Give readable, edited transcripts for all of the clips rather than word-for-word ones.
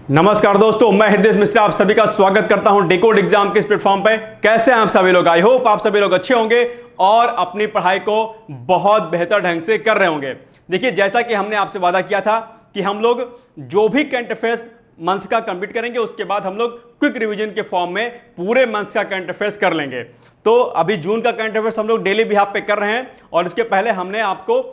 नमस्कार दोस्तों, मैं हृदय मिश्रा आप सभी का स्वागत करता हूं डिकोड एग्जाम के इस प्लेटफॉर्म पे। कैसे हैं आप सभी लोग? आई होप आप सभी लोग अच्छे होंगे और अपनी पढ़ाई को बहुत बेहतर ढंग से कर रहे होंगे। देखिए, जैसा कि हमने आपसे वादा किया था कि हम लोग जो भी करंट अफेयर्स मंथ का कंप्लीट करेंगे उसके बाद हम लोग क्विक रिवीजन के फॉर्म में पूरे मंथ का करंट अफेयर्स कर लेंगे। तो अभी जून का करंट अफेयर्स हम लोग डेली बिहाफ पे कर रहे हैं और इसके पहले हमने आपको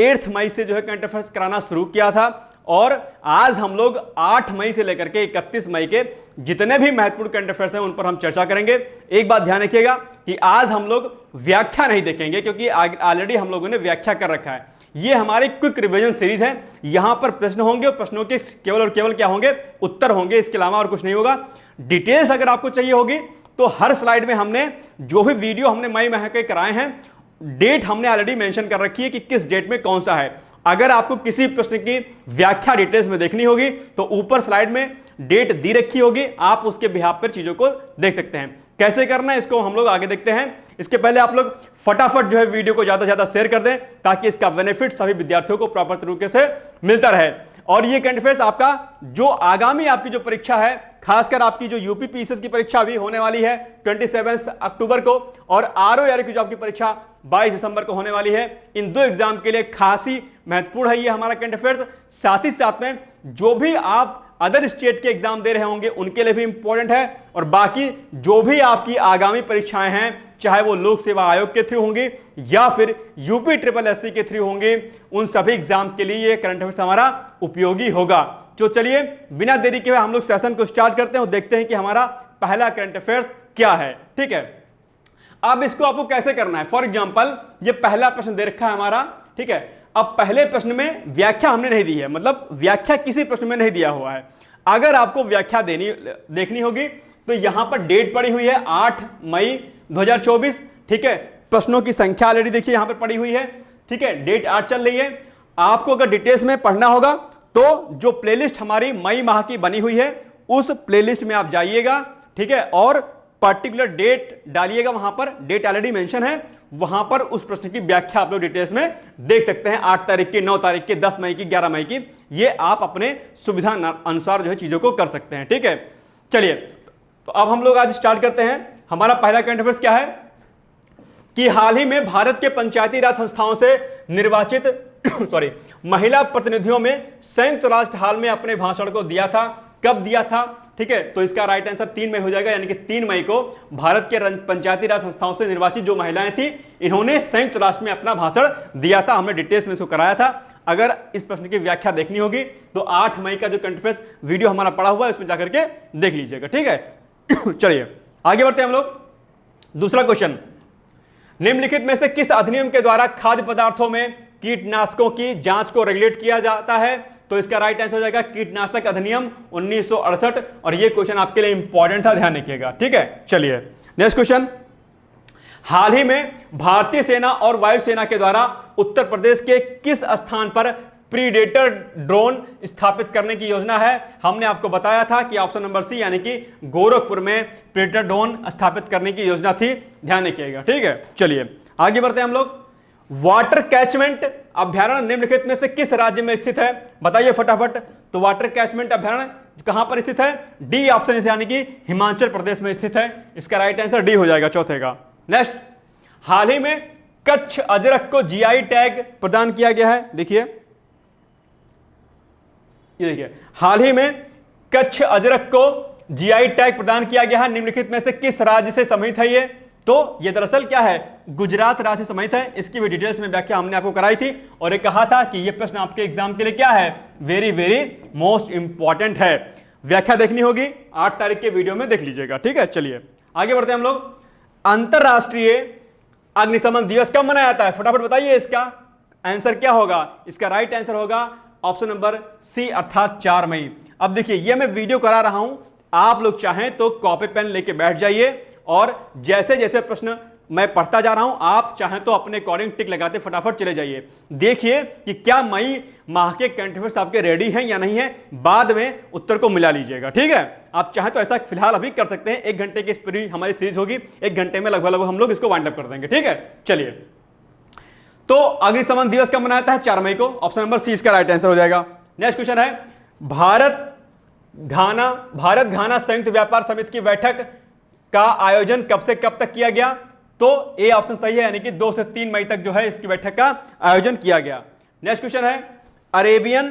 8 मई से जो है करंट अफेयर्स कराना शुरू किया था और आज हम लोग 8 मई से लेकर के 31 मई के जितने भी महत्वपूर्ण करंट अफेयर्स हैं उन पर हम चर्चा करेंगे। एक बात ध्यान रखिएगा कि आज हम लोग व्याख्या नहीं देखेंगे क्योंकि ऑलरेडी हम लोगों ने व्याख्या कर रखा है। ये हमारी क्विक रिवीजन सीरीज है। यहां पर प्रश्न होंगे और प्रश्नों के केवल और केवल क्या होंगे? उत्तर होंगे। इसके अलावा और कुछ नहीं होगा। डिटेल्स अगर आपको चाहिए होगी तो हर स्लाइड में हमने जो भी वीडियो हमने मई माह के कराए हैं, डेट हमने ऑलरेडी मेंशन कर रखी है कि किस डेट में कौन सा है। अगर आपको किसी प्रश्न की व्याख्या डिटेल्स में देखनी होगी तो ऊपर स्लाइड में डेट दी रखी होगी, आप उसके बिहाफ पर चीजों को देख सकते हैं। कैसे करना है इसको हम लोग आगे देखते हैं। इसके पहले आप लोग फटाफट जो है वीडियो को ज्यादा से ज्यादा शेयर कर दें ताकि इसका बेनिफिट सभी विद्यार्थियों को प्रॉपर तरीके से मिलता रहे। और ये करंट अफेयर्स आपका जो आगामी आपकी जो परीक्षा है, खासकर आपकी जो यूपी पीसीएस की परीक्षा भी होने वाली है 27 अक्टूबर को और आरओआर की जो आपकी परीक्षा 22 दिसंबर को होने वाली है, इन दो एग्जाम के लिए खासी महत्वपूर्ण है ये हमारा करंट अफेयर्स। साथ ही साथ में जो भी आप अदर स्टेट के एग्जाम दे रहे होंगे उनके लिए भी इंपॉर्टेंट है और बाकी जो भी आपकी आगामी परीक्षाएं हैं, चाहे वो लोक सेवा आयोग के थ्रू होंगी या फिर यूपी ट्रिपल एससी के थ्रू होंगे, उन सभी एग्जाम के लिए ये करंट अफेयर्स हमारा उपयोगी होगा। तो चलिए बिना देरी के हम लोग सेशन को स्टार्ट करते हैं और देखते हैं कि हमारा पहला करंट अफेयर्स क्या है। ठीक है, अब इसको आपको कैसे करना है। फॉर एग्जाम्पल ये पहला प्रश्न दे रखा है हमारा। ठीक है, अब पहले प्रश्न में व्याख्या हमने नहीं दी है, मतलब व्याख्या किसी प्रश्न में नहीं दिया हुआ है। अगर आपको व्याख्या देखनी होगी तो यहां पर डेट पड़ी हुई है 8 मई 2024। ठीक है, प्रश्नों की संख्या ऑलरेडी देखिए यहां पर पड़ी हुई है। ठीक है, डेट 8 चल रही है। आपको अगर डिटेल्स में पढ़ना होगा तो जो प्लेलिस्ट हमारी मई माह की बनी हुई है उस प्लेलिस्ट में आप जाइएगा। ठीक है, और पर्टिकुलर डेट डालिएगा, वहां पर डेट ऑलरेडी मेंशन है, वहां पर उस प्रश्न की व्याख्या आप लोग डिटेल्स में देख सकते हैं। 8 तारीख की, 9 तारीख की, 10 मई की, 11 मई की, ये आप अपने सुविधा अनुसार जो है चीजों को कर सकते हैं। ठीक है, चलिए तो अब हम लोग आज स्टार्ट करते हैं। हमारा पहला करंट अफेयर्स क्या है कि हाल ही में भारत के पंचायती राज संस्थाओं से निर्वाचित महिला प्रतिनिधियों में संयुक्त राष्ट्र हाल में अपने भाषण को दिया था। कब दिया था? ठीक है, तो इसका राइट आंसर 3 मई हो जाएगा, यानी कि 3 मई को भारत के पंचायती राज संस्थाओं से निर्वाचित जो महिलाएं थी इन्होंने संयुक्त राष्ट्र में अपना भाषण दिया था। हमने डिटेल्स में इसको कराया था। अगर इस प्रश्न की व्याख्या देखनी होगी तो 8 मई का जो करंट अफेयर्स वीडियो हमारा पड़ा हुआ है उसमें जाकर के देख लीजिएगा। ठीक है, चलिए आगे बढ़ते हैं हम लोग। दूसरा क्वेश्चन, निम्नलिखित में से किस अधिनियम के द्वारा खाद्य पदार्थों में कीटनाशकों की जांच को रेगुलेट किया जाता है? तो इसका राइट आंसर हो जाएगा कीटनाशक अधिनियम 1968 और ये क्वेश्चन आपके लिए इंपॉर्टेंट था, ध्यान रखिएगा। ठीक है, चलिए नेक्स्ट क्वेश्चन। हाल ही में भारतीय सेना और वायुसेना के द्वारा उत्तर प्रदेश के किस स्थान पर प्रीडेटर ड्रोन स्थापित करने की योजना है? हमने आपको बताया था कि ऑप्शन नंबर सी यानी कि गोरखपुर में प्रीडेटर ड्रोन स्थापित करने की योजना थी, ध्यान रखिएगा। ठीक है, चलिए आगे बढ़ते हैं हम लोग। वाटर कैचमेंट अभ्यारण्य निम्नलिखित में से किस राज्य में स्थित है? बताइए फटाफट। तो वाटर कैचमेंट अभ्यारण्य कहां पर स्थित है? डी ऑप्शन यानी कि हिमाचल प्रदेश में स्थित है। इसका राइट आंसर डी हो जाएगा, चौथे का। नेक्स्ट, हाल ही में कच्छ अजरक को जीआई टैग प्रदान किया गया है। देखिए, ये देखिए, हाल ही में कच्छ अजरक को जीआई टैग प्रदान किया गया है। निम्नलिखित में से किस राज्य से संबंधित है ये? तो ये दरअसल क्या है? गुजरात राज्य से संबंधित है। इसकी भी डिटेल्स में व्याख्या हमने आपको कराई थी और ये कहा था कि ये प्रश्न आपके एग्जाम के लिए क्या है? वेरी वेरी मोस्ट इंपॉर्टेंट है। व्याख्या देखनी होगी 8 तारीख के वीडियो में देख लीजिएगा। ठीक है, चलिए आगे बढ़ते हैं हम लोग। अंतरराष्ट्रीय अग्निशमन दिवस कब मनाया जाता है? फटाफट बताइए, इसका आंसर क्या होगा? इसका राइट आंसर होगा ऑप्शन नंबर सी अर्थात 4 मई। अब देखिए, ये मैं वीडियो करा रहा हूं, आप लोग चाहें तो कॉपी पेन लेके बैठ जाइए और जैसे जैसे प्रश्न मैं पढ़ता जा रहा हूं आप चाहें तो अपने अकॉर्डिंग टिक लगाते फटाफट चले जाइए। देखिए कि क्या मई माह के करंट अफेयर्स आपके रेडी हैं या नहीं है, बाद में उत्तर को मिला लीजिएगा। ठीक है, आप चाहें तो ऐसा फिलहाल अभी कर सकते हैं। 1 घंटे की हमारी सीरीज होगी, 1 घंटे में लगभग हम लोग इसको वाइंड अप कर देंगे। ठीक है, चलिए तो अग्निशमन दिवस कब मनाया जाता है? 4 मई को। ऑप्शन नंबर सी इसका राइट आंसर हो जाएगा। नेक्स्ट क्वेश्चन है, भारत घाना भारत घाना संयुक्त व्यापार समिति की बैठक का आयोजन कब से कब तक किया गया? तो ए ऑप्शन सही है, यानी कि 2 से 3 मई तक जो है इसकी बैठक का आयोजन किया गया। नेक्स्ट क्वेश्चन है, अरेबियन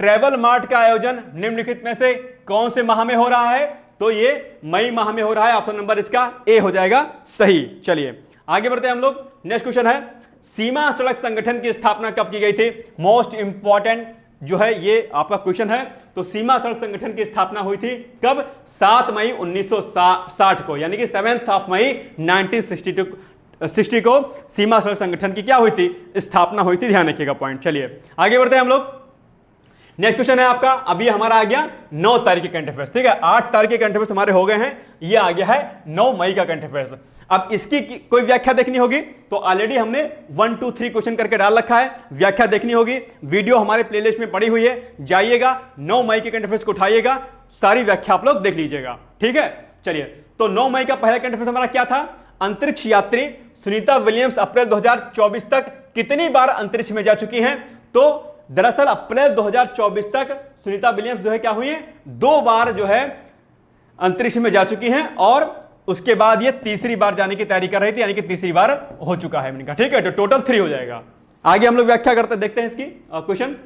ट्रेवल मार्ट का आयोजन निम्नलिखित में से कौन से माह में हो रहा है? तो ये मई माह में हो रहा है। ऑप्शन नंबर इसका ए हो जाएगा सही। चलिए आगे बढ़ते हैं हम लोग। नेक्स्ट क्वेश्चन है, सीमा सड़क संगठन की स्थापना कब की गई थी? मोस्ट इंपॉर्टेंट जो है ये आपका क्वेश्चन है। तो सीमा सड़क संगठन की स्थापना हुई थी कब? 7 मई 1960 को, यानी कि 7 मई 1960 को सीमा सड़क संगठन की क्या हुई थी? स्थापना हुई थी। ध्यान रखिएगा पॉइंट। चलिए आगे बढ़ते हैं हम लोग। नेक्स्ट क्वेश्चन है आपका, अभी हमारा आ गया 9 तारीख के करंट अफेयर्स, ठीक है। 8 तारीख के करंट अफेयर्स हमारे हो गए हैं, ये आ गया है 9 मई का करंट अफेयर्स। अब इसकी कोई व्याख्या देखनी होगी तो ऑलरेडी हमने 1 2 3 क्वेश्चन करके डाल रखा है, व्याख्या देखनी होगी, वीडियो हमारे प्लेलिस्ट में पड़ी हुई है, जाइएगा 9 मई के करंट अफेयर्स को उठाइएगा, सारी व्याख्या आप लोग देख लीजिएगा, ठीक है। चलिए, तो 9 मई का पहला करंट अफेयर्स हमारा क्या था? अंतरिक्ष यात्री सुनीता विलियम्स अप्रैल 2024 तक कितनी बार अंतरिक्ष में जा चुकी हैं? तो दरअसल अप्रैल 2024 तक सुनीता विलियम्स जो है क्या हुई है? 2 बार जो है अंतरिक्ष में जा चुकी हैं, और उसके बाद ये तीसरी बार जाने की तैयारी कर रही थी, यानी कि तीसरी बार हो चुका है इनका, ठीक है। तो टोटल 3 हो जाएगा। आगे हम लोग व्याख्या करते देखते हैं इसकी क्वेश्चन।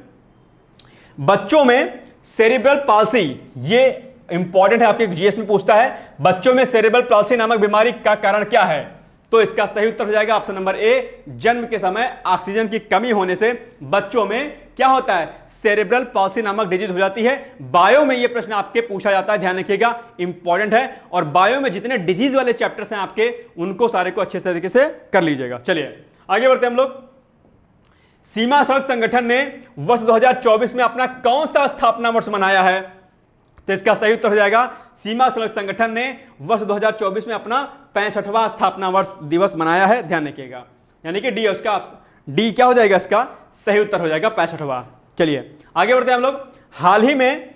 बच्चों में सेरिब्रल पाल्सी, ये इंपॉर्टेंट है, आपके जीएस में पूछता है, बच्चों में सेरिब्रल पाल्सी नामक बीमारी का कारण क्या है? तो इसका सही उत्तर हो जाएगा ऑप्शन नंबर ए, जन्म के समय ऑक्सीजन की कमी होने से बच्चों में क्या होता है? सेरेब्रल पॉल्सी नामक डिजीज हो जाती है। बायो में यह प्रश्न आपके पूछा जाता है, ध्यान रखिएगा, इंपॉर्टेंट है। और बायो में जितने डिजीज वाले चैप्टर्स हैं आपके, उनको सारे को अच्छे तरीके से कर लीजिएगा। चलिए आगे बढ़ते हैं हम लोग। सीमा सड़क संगठन ने वर्ष 2024 में अपना कौन सा स्थापना वर्ष मनाया है? तो इसका सही उत्तर हो जाएगा, सीमा सड़क संगठन ने वर्ष 2024 में अपना 65वां स्थापना वर्ष दिवस मनाया है। ध्यान रखिएगा, यानी कि डी, उसका डी क्या हो जाएगा? इसका सही उत्तर हो जाएगा 65वां। चलिए आगे बढ़ते हैं हम लोग। हाल ही में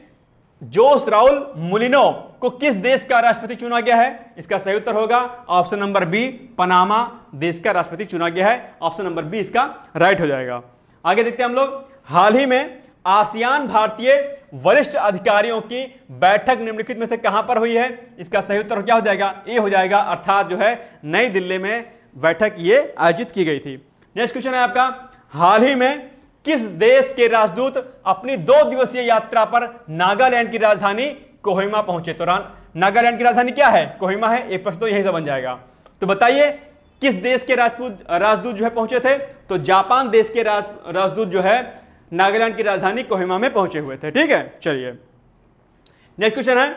जोस राउल मुलिनो को किस देश का राष्ट्रपति चुना गया है? इसका सही उत्तर होगा ऑप्शन नंबर बी, पनामा देश का राष्ट्रपति चुना गया है। ऑप्शन नंबर बी इसका राइट हो जाएगा। आगे देखते हैं हम लोग। हाल ही में आसियान भारतीय वरिष्ठ अधिकारियों की बैठक निम्नलिखित में से कहां पर हुई है? इसका सही उत्तर क्या हो जाएगा? ए हो जाएगा, अर्थात जो है नई दिल्ली में बैठक ये आयोजित की गई थी। नेक्स्ट क्वेश्चन है आपका, हाल ही में किस देश के राजदूत अपनी 2 दिवसीय यात्रा पर नागालैंड की राजधानी कोहिमा पहुंचे? तो नागालैंड की राजधानी क्या है? कोहिमा है। एक प्रश्न तो यही से बन जाएगा। तो बताइए किस देश के राजदूत जो है पहुंचे थे? तो जापान देश के राजदूत जो है नागालैंड की राजधानी कोहिमा में पहुंचे हुए थे, ठीक है। चलिए नेक्स्ट क्वेश्चन है,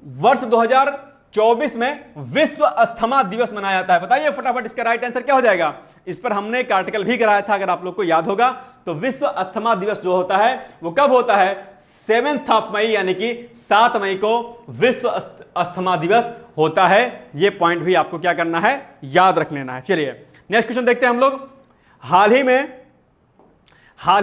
वर्ष 2024 में विश्व अस्थमा दिवस मनाया जाता है। बताइए फटाफट इसका राइट आंसर क्या हो जाएगा? इस पर हमने एक आर्टिकल भी कराया था, अगर आप लोग को याद होगा। तो विश्व अस्थमा दिवस जो होता है वो कब होता है? 7 मई, यानी कि 7 मई को विश्व अस्थमा दिवस होता है। ये पॉइंट भी आपको क्या करना है? याद रख लेना है। चलिए नेक्स्ट क्वेश्चन देखते हैं हम लोग। हाल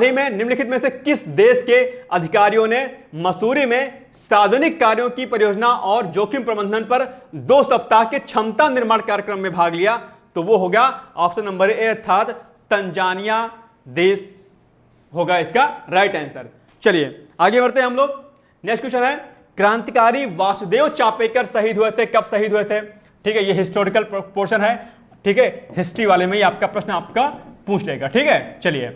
ही में निम्नलिखित में से किस देश के अधिकारियों ने मसूरी में सार्वजनिक कार्यों की परियोजना और जोखिम प्रबंधन पर 2 सप्ताह के क्षमता निर्माण कार्यक्रम में भाग लिया? तो वो होगा ऑप्शन नंबर ए, अर्थात तंजानिया देश होगा इसका राइट आंसर। चलिए आगे बढ़ते हैं हम लोग। नेक्स्ट क्वेश्चन है, क्रांतिकारी वासुदेव चापेकर शहीद हुए थे, कब शहीद हुए थे? ठीक है, ये हिस्टोरिकल पोर्शन है, ठीक है, हिस्ट्री वाले में ही आपका प्रश्न आपका पूछ लेगा, ठीक है। चलिए,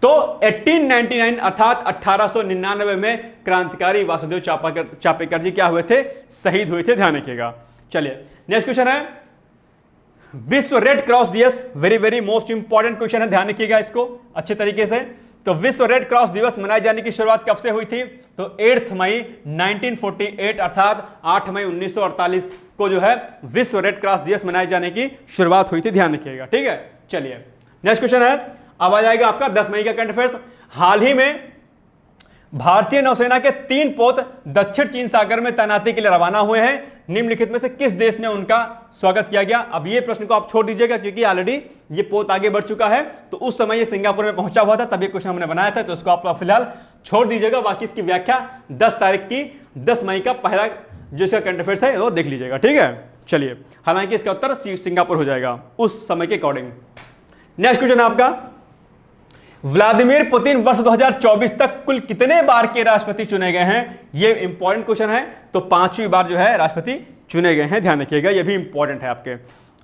तो 1899 अर्थात 1899 में क्रांतिकारी वासुदेव चापेकर जी क्या हुए थे? शहीद हुए थे, ध्यान रखिएगा। चलिए नेक्स्ट क्वेश्चन है, विश्व रेड क्रॉस दिवस, very very most important question है, ध्यान रखिएगा इसको अच्छे तरीके से। तो विश्व रेड क्रॉस दिवस मनाए जाने की शुरुआत कब से हुई थी? तो 8 मई 1948 अर्थात 8 मई 1948 को जो है विश्व रेड क्रॉस दिवस मनाए जाने की शुरुआत हुई थी, ध्यान रखिएगा, ठीक है। चलिए नेक्स्ट क्वेश्चन है, अब आ जाएगा आपका 10 मई का करंट अफेयर्स। हाल ही में भारतीय नौसेना के 3 पोत दक्षिण चीन सागर में तैनाती के लिए रवाना हुए हैं। निम्नलिखित में से किस देश में उनका स्वागत किया गया? अब ये प्रश्न को आप छोड़ दीजिएगा, क्योंकि ऑलरेडी ये पोत आगे बढ़ चुका है। तो उस समय ये सिंगापुर में पहुंचा हुआ था, तब ये क्वेश्चन हमने बनाया था, तो इसको आप फिलहाल छोड़ दीजिएगा। बाकी इसकी व्याख्या 10 तारीख की 10 मई का पहला जो इसका करंट अफेयर्स है वो देख लीजिएगा, ठीक है। चलिए, हालांकि इसका उत्तर सिंगापुर हो जाएगा उस समय के अकॉर्डिंग। नेक्स्ट क्वेश्चन आपका, व्लादिमीर पुतिन वर्ष 2024 तक कुल कितने बार के राष्ट्रपति चुने गए हैं? यह इंपॉर्टेंट क्वेश्चन है। तो 5वीं बार जो है राष्ट्रपति चुने गए हैं, ध्यान रखिएगा, यह भी इंपॉर्टेंट है आपके।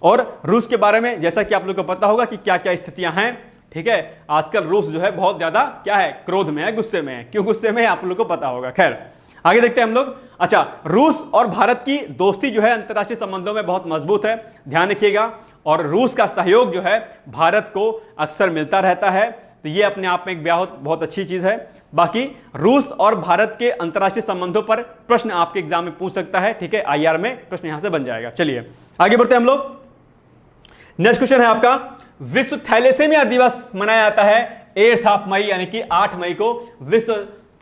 और रूस के बारे में जैसा कि आप लोगों को पता होगा कि क्या क्या स्थितियां हैं, ठीक है। आजकल रूस जो है बहुत ज्यादा क्या है, क्रोध में है, गुस्से में है। क्यों गुस्से में है आप लोगों को पता होगा। खैर आगे देखते हैं हम लोग। अच्छा, रूस और भारत की दोस्ती जो है अंतर्राष्ट्रीय संबंधों में बहुत मजबूत है, ध्यान रखिएगा। और रूस का सहयोग जो है भारत को अक्सर मिलता रहता है, तो ये अपने आप में एक बहुत अच्छी चीज है। बाकी रूस और भारत के अंतर्राष्ट्रीय संबंधों पर प्रश्न आपके एग्जाम में पूछ सकता है, ठीक है, आईआर में प्रश्न यहां से बन जाएगा। चलिए आगे बढ़ते हैं हम लोग। नेक्स्ट क्वेश्चन है आपका, विश्व थैलेसीमिया दिवस मनाया जाता है 8 मई, यानी कि 8 मई को विश्व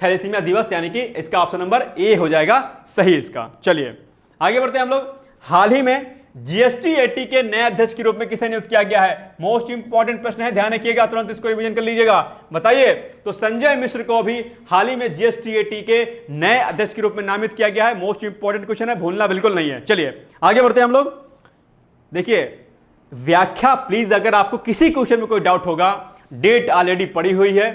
थैलेसीमिया दिवस, यानी कि इसका ऑप्शन नंबर ए हो जाएगा सही इसका। चलिए आगे बढ़ते हैं हम लोग। हाल ही में जीएसटी-एटी के नए अध्यक्ष के रूप में किसे नियुक्त किया गया है? मोस्ट इंपॉर्टेंट प्रश्न है, ध्यान रखिएगा, तुरंत इसको रिवीजन कर लीजिएगा। बताइए। तो संजय मिश्र को भी हाल ही में जीएसटी-एटी के नए अध्यक्ष के रूप में नामित किया गया है। मोस्ट इंपॉर्टेंट क्वेश्चन है, भूलना बिल्कुल नहीं है। चलिए आगे बढ़ते हैं हम लोग। देखिए व्याख्या प्लीज, अगर आपको किसी क्वेश्चन में कोई डाउट होगा, डेट ऑलरेडी पड़ी हुई है,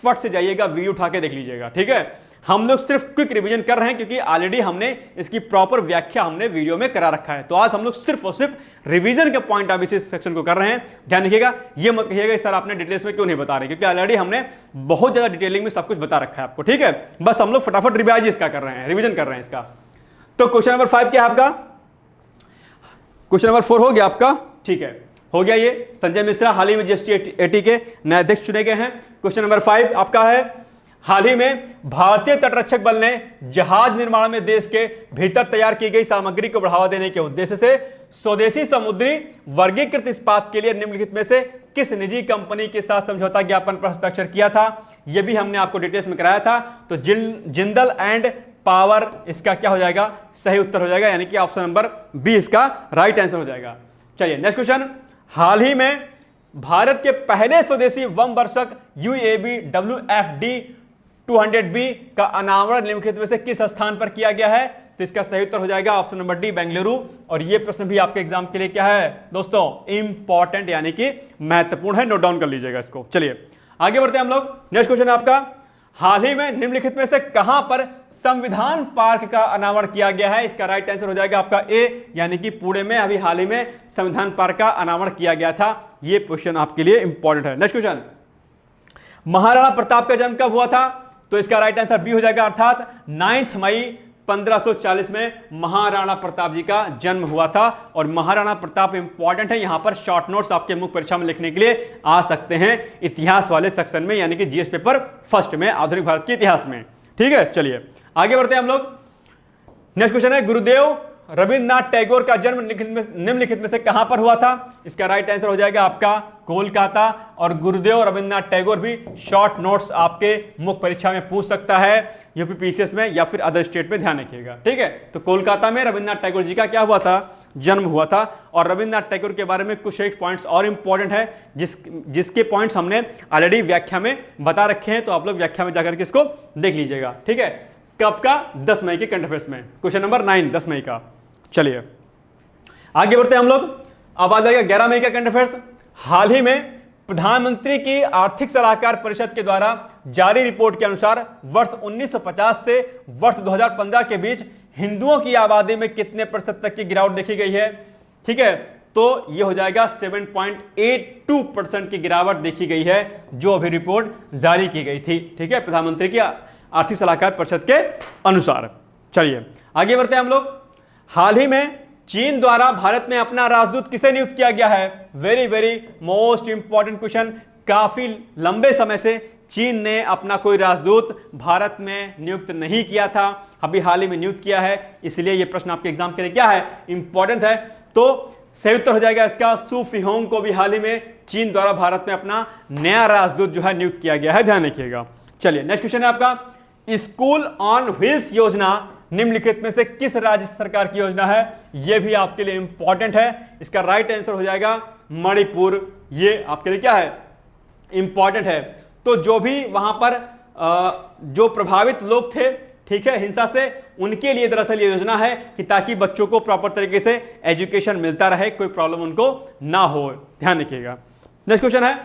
फट से जाइएगा, वीडियो उठा के देख लीजिएगा, ठीक है। हम लोग सिर्फ क्विक रिवीजन कर रहे हैं क्योंकि ऑलरेडी हमने इसकी प्रॉपर व्याख्या हमने वीडियो में करा रखा है। तो आज हम लोग सिर्फ और सिर्फ रिवीजन के पॉइंट ऑफ व्यू से इस सेक्शन को कर रहे हैं। ध्यान रखिएगा, ये मत कहिएगा सर आपने डिटेल्स में क्यों नहीं बता रहे, क्योंकि ऑलरेडी हमने बहुत ज्यादा डिटेलिंग में सब कुछ बता रखा है आपको, ठीक है। बस हम लोग फटाफट रिवाइज इसका कर रहे हैं, रिविजन कर रहे हैं इसका। तो क्वेश्चन नंबर 5 क्या है आपका? क्वेश्चन नंबर 4 हो गया आपका, ठीक है, हो गया। ये संजय मिश्रा हाल ही में जीएसटी-एटी के नए अध्यक्ष चुने गए हैं। क्वेश्चन नंबर 5 आपका है, हाल ही में भारतीय तटरक्षक बल ने जहाज निर्माण में देश के भीतर तैयार की गई सामग्री को बढ़ावा देने के उद्देश्य से स्वदेशी समुद्री वर्गीकृत इस्पात के लिए निम्नलिखित में से किस निजी कंपनी के साथ समझौता ज्ञापन पर हस्ताक्षर किया था? यह भी हमने आपको डिटेल्स में कराया था। तो जिंदल एंड पावर इसका क्या हो जाएगा? सही उत्तर हो जाएगा, यानी कि ऑप्शन नंबर बी इसका राइट आंसर हो जाएगा। चलिए नेक्स्ट क्वेश्चन। हाल ही में भारत के पहले स्वदेशी बमवर्षक यूएवी WFD 200B का अनावरण निम्नलिखित में से किस स्थान पर किया गया है? तो इसका सही उत्तर हो जाएगा ऑप्शन नंबर डी, बेंगलुरु। और यह प्रश्न भी आपके एग्जाम के लिए क्या है दोस्तों? इंपॉर्टेंट, यानी कि महत्वपूर्ण है, नोट डाउन कर लीजिएगा इसको। चलिए आगे बढ़ते हैं हम लोग। नेक्स्ट क्वेश्चन है आपका, हाल ही में निम्नलिखित में से कहां पर संविधान पार्क का अनावरण किया गया है? इसका राइट आंसर हो जाएगा आपका ए, यानी कि पुणे में अभी हाल ही में संविधान पार्क का अनावरण किया गया था। यह क्वेश्चन आपके लिए इंपॉर्टेंट है। नेक्स्ट क्वेश्चन, महाराणा प्रताप का जन्म कब हुआ था? तो इसका राइट आंसर बी हो जाएगा, अर्थात 9 मई 1540 में महाराणा प्रताप जी का जन्म हुआ था। और महाराणा प्रताप इंपॉर्टेंट है, यहां पर शॉर्ट नोट्स आपके मुख्य परीक्षा में लिखने के लिए आ सकते हैं इतिहास वाले सेक्शन में, यानी कि जीएस पेपर फर्स्ट में, आधुनिक भारत के इतिहास में, ठीक है। चलिए आगे बढ़ते हैं हम लोग। नेक्स्ट क्वेश्चन है, गुरुदेव रविन्द्रनाथ टैगोर का जन्म निम्नलिखित में से कहां पर हुआ था? इसका राइट आंसर हो जाएगा आपका कोलकाता। और गुरुदेव रविन्द्रनाथ टैगोर भी शॉर्ट नोट्स आपके मुख्य परीक्षा में पूछ सकता है, यूपीपीसीएस में या फिर अदर स्टेट में, ध्यान रखिएगा, ठीक है। तो कोलकाता में रविन्द्रनाथ टैगोर जी का क्या हुआ था? जन्म हुआ था। और रविन्द्रनाथ टैगोर के बारे में कुछ एक पॉइंट्स और इंपॉर्टेंट है, जिसके पॉइंट्स हमने ऑलरेडी व्याख्या में बता रखे हैं, तो आप लोग व्याख्या में जाकर के इसको देख लीजिएगा, ठीक है। कब का? 10 मई के करंट अफेयर्स में, क्वेश्चन नंबर 9, 10 मई का। चलिए आगे बढ़ते हैं हम लोग। अब आ जाएगा 11 मई का करंट अफेयर्स। हाल ही में प्रधानमंत्री की आर्थिक सलाहकार परिषद के द्वारा जारी रिपोर्ट के अनुसार वर्ष 1950 से वर्ष 2015 के बीच हिंदुओं की आबादी में कितने प्रतिशत तक की गिरावट देखी गई है? ठीक है, तो यह हो जाएगा 7.82% की गिरावट देखी गई है, जो अभी रिपोर्ट जारी की गई थी, ठीक है, प्रधानमंत्री की आर्थिक सलाहकार परिषद के अनुसार। चलिए आगे बढ़ते हैं हम लोग। हाल ही में चीन द्वारा भारत में अपना राजदूत किसे नियुक्त किया गया है? Very very most important question. काफी लंबे समय से चीन ने अपना कोई राजदूत भारत में नियुक्त नहीं किया था, अभी हाल ही में नियुक्त किया है, इसलिए यह प्रश्न आपके एग्जाम के लिए क्या है? इंपॉर्टेंट है। तो सही उत्तर हो जाएगा इसका सू फिहोंग को भी हाल ही में चीन द्वारा भारत में अपना नया राजदूत जो है नियुक्त किया गया है, ध्यान रखिएगा। चलिए नेक्स्ट क्वेश्चन है आपका, स्कूल ऑन व्हील्स योजना निम्नलिखित में से किस राज्य सरकार की योजना है? यह भी आपके लिए इंपॉर्टेंट है, इसका राइट आंसर हो जाएगा मणिपुर। ये आपके लिए क्या है? इंपॉर्टेंट है। तो जो भी वहां पर जो प्रभावित लोग थे, ठीक है, हिंसा से, उनके लिए दरअसल ये योजना है कि ताकि बच्चों को प्रॉपर तरीके से एजुकेशन मिलता रहे, कोई प्रॉब्लम उनको ना हो, ध्यान रखिएगा। नेक्स्ट क्वेश्चन है,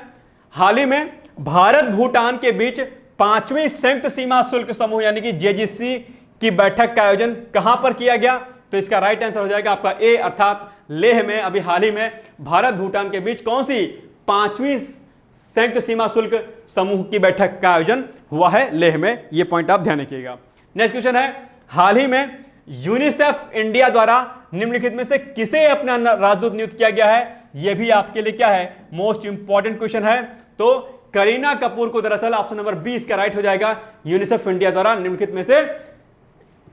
हाल ही में भारत भूटान के बीच 5वीं संयुक्त सीमा शुल्क समूह यानी कि जेजीसी की बैठक का आयोजन कहां पर किया गया? तो इसका राइट आंसर हो जाएगा आपका ए, अर्थात लेह में। अभी हाल ही में भारत भूटान के बीच कौन सी 5वीं संयुक्त सीमा शुल्क समूह की बैठक का आयोजन हुआ है? लेह में। यह पॉइंट आप ध्यान रखिएगा। नेक्स्ट क्वेश्चन है, हाल ही में यूनिसेफ इंडिया द्वारा निम्नलिखित में से किसे अपना राजदूत नियुक्त किया गया है? यह भी आपके लिए क्या है? मोस्ट इंपॉर्टेंट क्वेश्चन है। तो करीना कपूर को दरअसल ऑप्शन नंबर 20 का राइट हो जाएगा। यूनिसेफ इंडिया द्वारा निम्नलिखित में से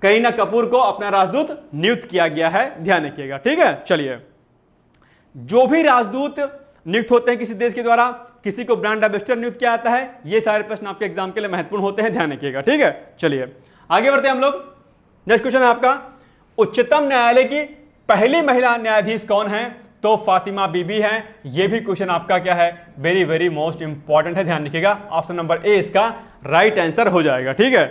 करीना कपूर को अपना राजदूत नियुक्त किया गया है, ध्यान रखिएगा। ठीक है, चलिए। जो भी राजदूत नियुक्त होते हैं किसी देश के द्वारा, किसी को ब्रांड एम्बेसडर नियुक्त किया जाता है। ये सारे प्रश्न आपके एग्जाम के लिए महत्वपूर्ण होते हैं, ध्यान रखिएगा। ठीक है, चलिए आगे बढ़ते हैं हम लोग। नेक्स्ट क्वेश्चन है आपका, उच्चतम न्यायालय की पहली महिला न्यायाधीश कौन है? तो फातिमा बीबी है। यह भी क्वेश्चन आपका क्या है? वेरी वेरी मोस्ट इंपॉर्टेंट है, ध्यान रखिएगा। ऑप्शन नंबर ए इसका राइट आंसर हो जाएगा। ठीक है,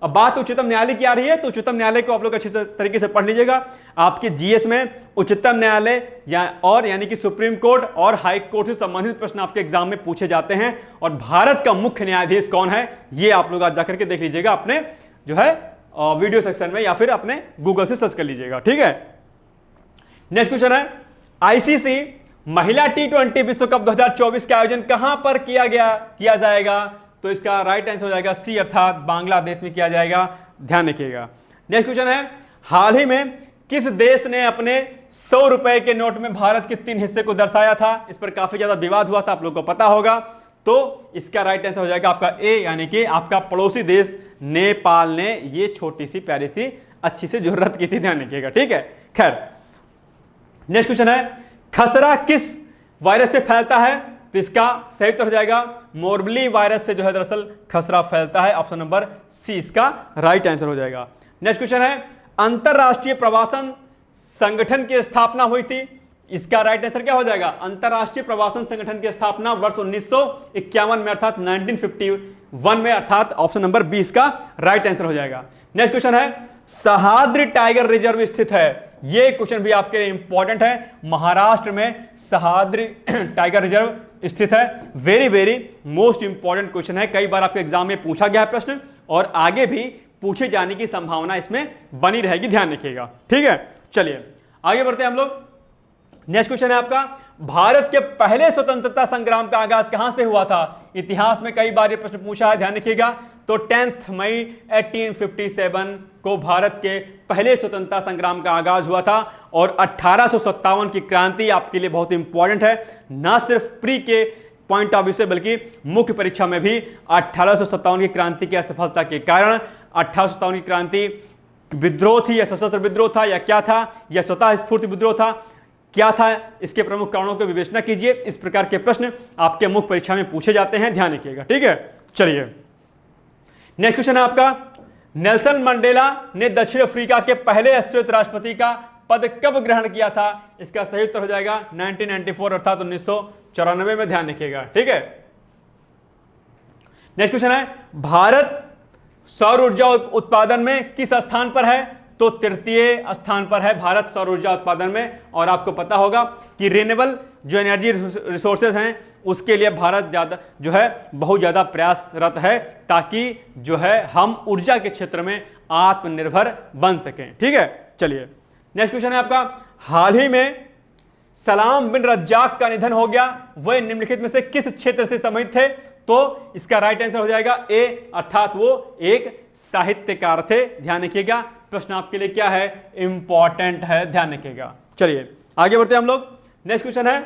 अब बात उच्चतम न्यायालय की आ रही है, तो उच्चतम न्यायालय को आप लोग अच्छे तरीके से पढ़ लीजिएगा। आपके जीएस में उच्चतम न्यायालय और यानी कि सुप्रीम कोर्ट और हाई कोर्ट से संबंधित प्रश्न आपके एग्जाम में पूछे जाते हैं। और भारत का मुख्य न्यायाधीश कौन है, ये आप लोग आज जाकर के देख लीजिएगा अपने जो है वीडियो सेक्शन में, या फिर अपने गूगल से सर्च कर लीजिएगा। ठीक है, नेक्स्ट क्वेश्चन है, आईसीसी महिला T20 विश्व कप 2024 का आयोजन कहां पर किया जाएगा? तो इसका राइट आंसर हो जाएगा सी, अर्थात बांग्लादेश में किया जाएगा, ध्यान रखिएगा। नेक्स्ट क्वेश्चन है, हाल ही में किस देश ने अपने 100 रुपए के नोट में भारत के 3 हिस्से को दर्शाया था? इस पर काफी ज्यादा विवाद हुआ था, आप लोग को पता होगा। तो इसका राइट आंसर हो जाएगा आपका ए, यानी कि आपका पड़ोसी देश नेपाल ने ये छोटी सी प्यारी सी अच्छी सी जरूरत की थी, ध्यान रखिएगा। ठीक है, खैर नेक्स्ट क्वेश्चन है, खसरा किस वायरस से फैलता है? तो इसका सही उत्तर हो जाएगा मोरबली वायरस से जो है दरअसल खसरा फैलता है। ऑप्शन नंबर सी इसका राइट आंसर हो जाएगा। नेक्स्ट क्वेश्चन है, अंतरराष्ट्रीय प्रवासन संगठन की स्थापना हुई थी। इसका राइट आंसर क्या हो जाएगा? अंतरराष्ट्रीय प्रवासन संगठन की स्थापना वर्ष 1951 में, अर्थात 1951 में, अर्थात ऑप्शन नंबर 20 का राइट आंसर हो जाएगा। नेक्स्ट क्वेश्चन है, सह्याद्री टाइगर रिजर्व स्थित है। यह क्वेश्चन भी आपके लिए इंपॉर्टेंट है। महाराष्ट्र में सह्याद्री टाइगर रिजर्व स्थित है। Very very most important question है। कई बार आपके एग्जाम में पूछा गया है प्रश्न, और आगे भी पूछे जाने की संभावना इसमें बनी रहेगी, ध्यान रखिएगा। ठीक है, चलिए आगे बढ़ते हैं हम लोग। नेक्स्ट क्वेश्चन है आपका, भारत के पहले स्वतंत्रता संग्राम का आगाज कहां से हुआ था? इतिहास में कई बार यह प्रश्न पूछा है, ध्यान रखिएगा। तो 10 मई 1857 को भारत के पहले स्वतंत्रता संग्राम का आगाज हुआ था। और 1857 की क्रांति आपके लिए बहुत इंपॉर्टेंट है, ना सिर्फ प्री के पॉइंट ऑफ व्यू से बल्कि मुख्य परीक्षा में भी। 1857 की क्रांति की असफलता के कारण 1857 की क्रांति विद्रोह थी या सशस्त्र विद्रोह था या क्या था, या स्वतः स्फूर्त विद्रोह था, क्या था? इसके प्रमुख कारणों की विवेचना कीजिए। इस प्रकार के प्रश्न आपके मुख्य परीक्षा में पूछे जाते हैं, ध्यान रखिएगा। ठीक है, चलिए नेक्स्ट क्वेश्चन है आपका, नेल्सन मंडेला ने दक्षिण अफ्रीका के पहले अश्वेत राष्ट्रपति का पद कब ग्रहण किया था? इसका सही उत्तर हो जाएगा 1994, अर्थात 1994 में, ध्यान रखिएगा। ठीक है, नेक्स्ट क्वेश्चन है, भारत सौर ऊर्जा उत्पादन में किस स्थान पर है? तो तृतीय स्थान पर है भारत सौर ऊर्जा उत्पादन में। और आपको पता होगा कि रिन्यूएबल जो एनर्जी रिसोर्सेज हैं उसके लिए भारत ज्यादा जो है बहुत ज्यादा प्रयासरत है, ताकि जो है हम ऊर्जा के क्षेत्र में आत्मनिर्भर बन सकें। ठीक है, चलिए नेक्स्ट क्वेश्चन है आपका, हाल ही में सलाम बिन रज्जाक का निधन हो गया। वह निम्नलिखित में से किस क्षेत्र से संबंधित थे? तो इसका राइट आंसर हो जाएगा ए, अर्थात वो एक साहित्यकार थे, ध्यान रखिएगा। प्रश्न आपके लिए क्या है? इंपॉर्टेंट है, ध्यान रखिएगा। चलिए आगे बढ़ते हैं हम लोग। नेक्स्ट क्वेश्चन है,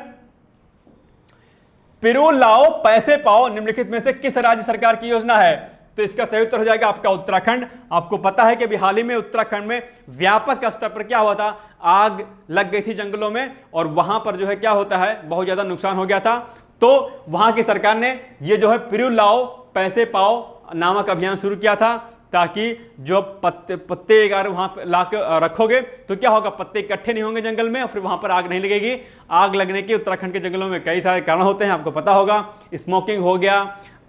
पिरूल लाओ पैसे पाओ निम्नलिखित में से किस राज्य सरकार की योजना है? तो इसका सही उत्तर हो जाएगा आपका उत्तराखंड। आपको पता है कि अभी हाल ही में उत्तराखंड में व्यापक स्तर पर क्या हुआ था? आग लग गई थी जंगलों में, और वहां पर जो है क्या होता है, बहुत ज्यादा नुकसान हो गया था। तो वहां की सरकार ने ये जो है पिरूल लाओ पैसे पाओ नामक अभियान शुरू किया था, ताकि जो पत्ते अगर वहां पर लाकर रखोगे तो क्या होगा, पत्ते इकट्ठे नहीं होंगे जंगल में और फिर वहां पर आग नहीं लगेगी। आग लगने के उत्तराखंड के जंगलों में कई सारे कारण होते हैं, आपको पता होगा। स्मोकिंग हो गया,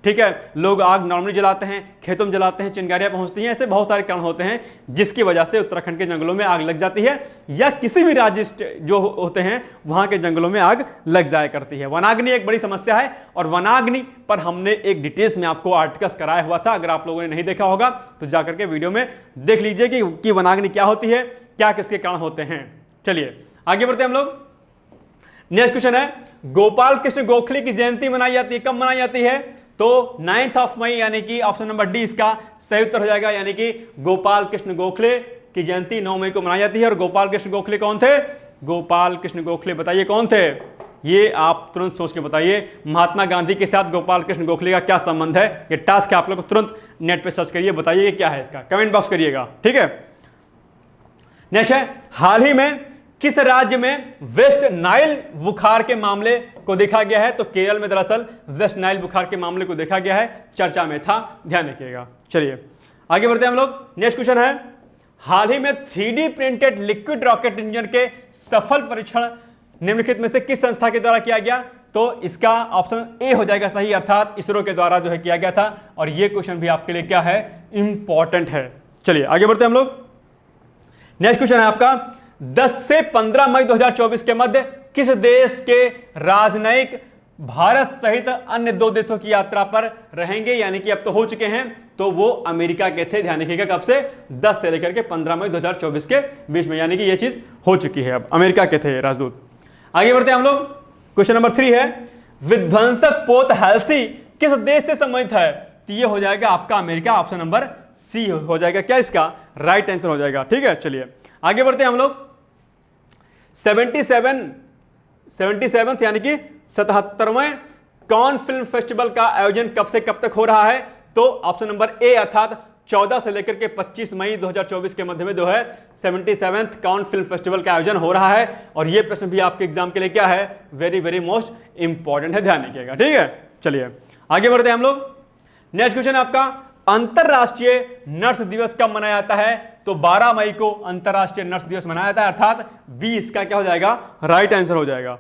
ठीक है, लोग आग नॉर्मली जलाते हैं, खेतों में जलाते हैं, चिंगारियां पहुंचती हैं, ऐसे बहुत सारे कारण होते हैं जिसकी वजह से उत्तराखंड के जंगलों में आग लग जाती है, या किसी भी राज्य जो होते हैं वहां के जंगलों में आग लग जाया करती है। वनाग्नि एक बड़ी समस्या है, और वनाग्नि पर हमने एक डिटेल्स में आपको आर्टिकल्स कराया हुआ था, अगर आप लोगों ने नहीं देखा होगा तो जाकर के वीडियो में देख लीजिए कि वनाग्नि क्या होती है, क्या किसके कारण होते हैं। चलिए आगे बढ़ते हैं हम लोग। नेक्स्ट क्वेश्चन है, गोपाल कृष्ण गोखले की जयंती मनाई जाती है, कब मनाई जाती है? तो 9 मई, यानी कि ऑप्शन नंबर डी इसका सही उत्तर हो जाएगा, यानी कि गोपाल कृष्ण गोखले की जयंती 9 मई को मनाई जाती है। और गोपाल कृष्ण गोखले कौन थे? गोपाल कृष्ण गोखले बताइए कौन थे? ये आप तुरंत सोच के बताइए, महात्मा गांधी के साथ गोपाल कृष्ण गोखले का क्या संबंध है? ये टास्क है, आप लोग तुरंत नेट पे सर्च करिए, बताइए क्या है इसका, कमेंट बॉक्स करिएगा, ठीक है। नेक्स्ट है, हाल ही में किस राज्य में वेस्ट नाइल बुखार के मामले को देखा गया है? तो केरल में दरअसल वेस्ट नाइल बुखार के मामले को देखा गया है, चर्चा में था, ध्यान रखिएगा। चलिए आगे बढ़ते हैं हम लोग। नेक्स्ट क्वेश्चन है, हाल ही में 3D printed liquid rocket engine के सफल परीक्षण निम्नलिखित में से किस संस्था के द्वारा किया गया? तो इसका ऑप्शन ए हो जाएगा सही, अर्थात इसरो के द्वारा जो है किया गया था। और यह क्वेश्चन भी आपके लिए क्या है? इंपॉर्टेंट है। चलिए आगे बढ़ते हैं हम लोग। नेक्स्ट क्वेश्चन है आपका, 10 से 15 मई 2024 के मध्य किस देश के राजनयिक भारत सहित अन्य 2 देशों की यात्रा पर रहेंगे? यानी कि अब तो हो चुके हैं, तो वो अमेरिका के थे, ध्यान रखिएगा। कब से? 10 से लेकर के 15 मई 2024 के बीच में, यानी कि ये चीज हो चुकी है, अब अमेरिका के थे राजदूत। आगे बढ़ते हैं हम लोग। क्वेश्चन नंबर 3 है, विध्वंसक पोत हेल्सी किस देश से संबंधित है? तो ये हो जाएगा आपका अमेरिका, ऑप्शन नंबर सी हो जाएगा क्या इसका राइट आंसर हो जाएगा, ठीक है। चलिए आगे बढ़ते हैं हम लोग। 77 यानी कि 77वें कॉन फिल्म फेस्टिवल का आयोजन कब से कब तक हो रहा है? तो ऑप्शन नंबर ए, अर्थात 14 से लेकर के 25 मई 2024 के मध्य में जो है 77वें कॉन फिल्म फेस्टिवल का आयोजन हो रहा है। और यह प्रश्न भी आपके एग्जाम के लिए क्या है? वेरी वेरी मोस्ट इंपॉर्टेंट है, ध्यान रखिएगा, ठीक है। चलिए आगे बढ़ते हैं हम लोग। नेक्स्ट क्वेश्चन आपका, अंतरराष्ट्रीय नर्स दिवस कब मनाया जाता है? तो 12 मई को अंतरराष्ट्रीय नर्स दिवस मनाया जाता है, अर्थात बी इसका क्या हो जाएगा? राइट आंसर हो जाएगा।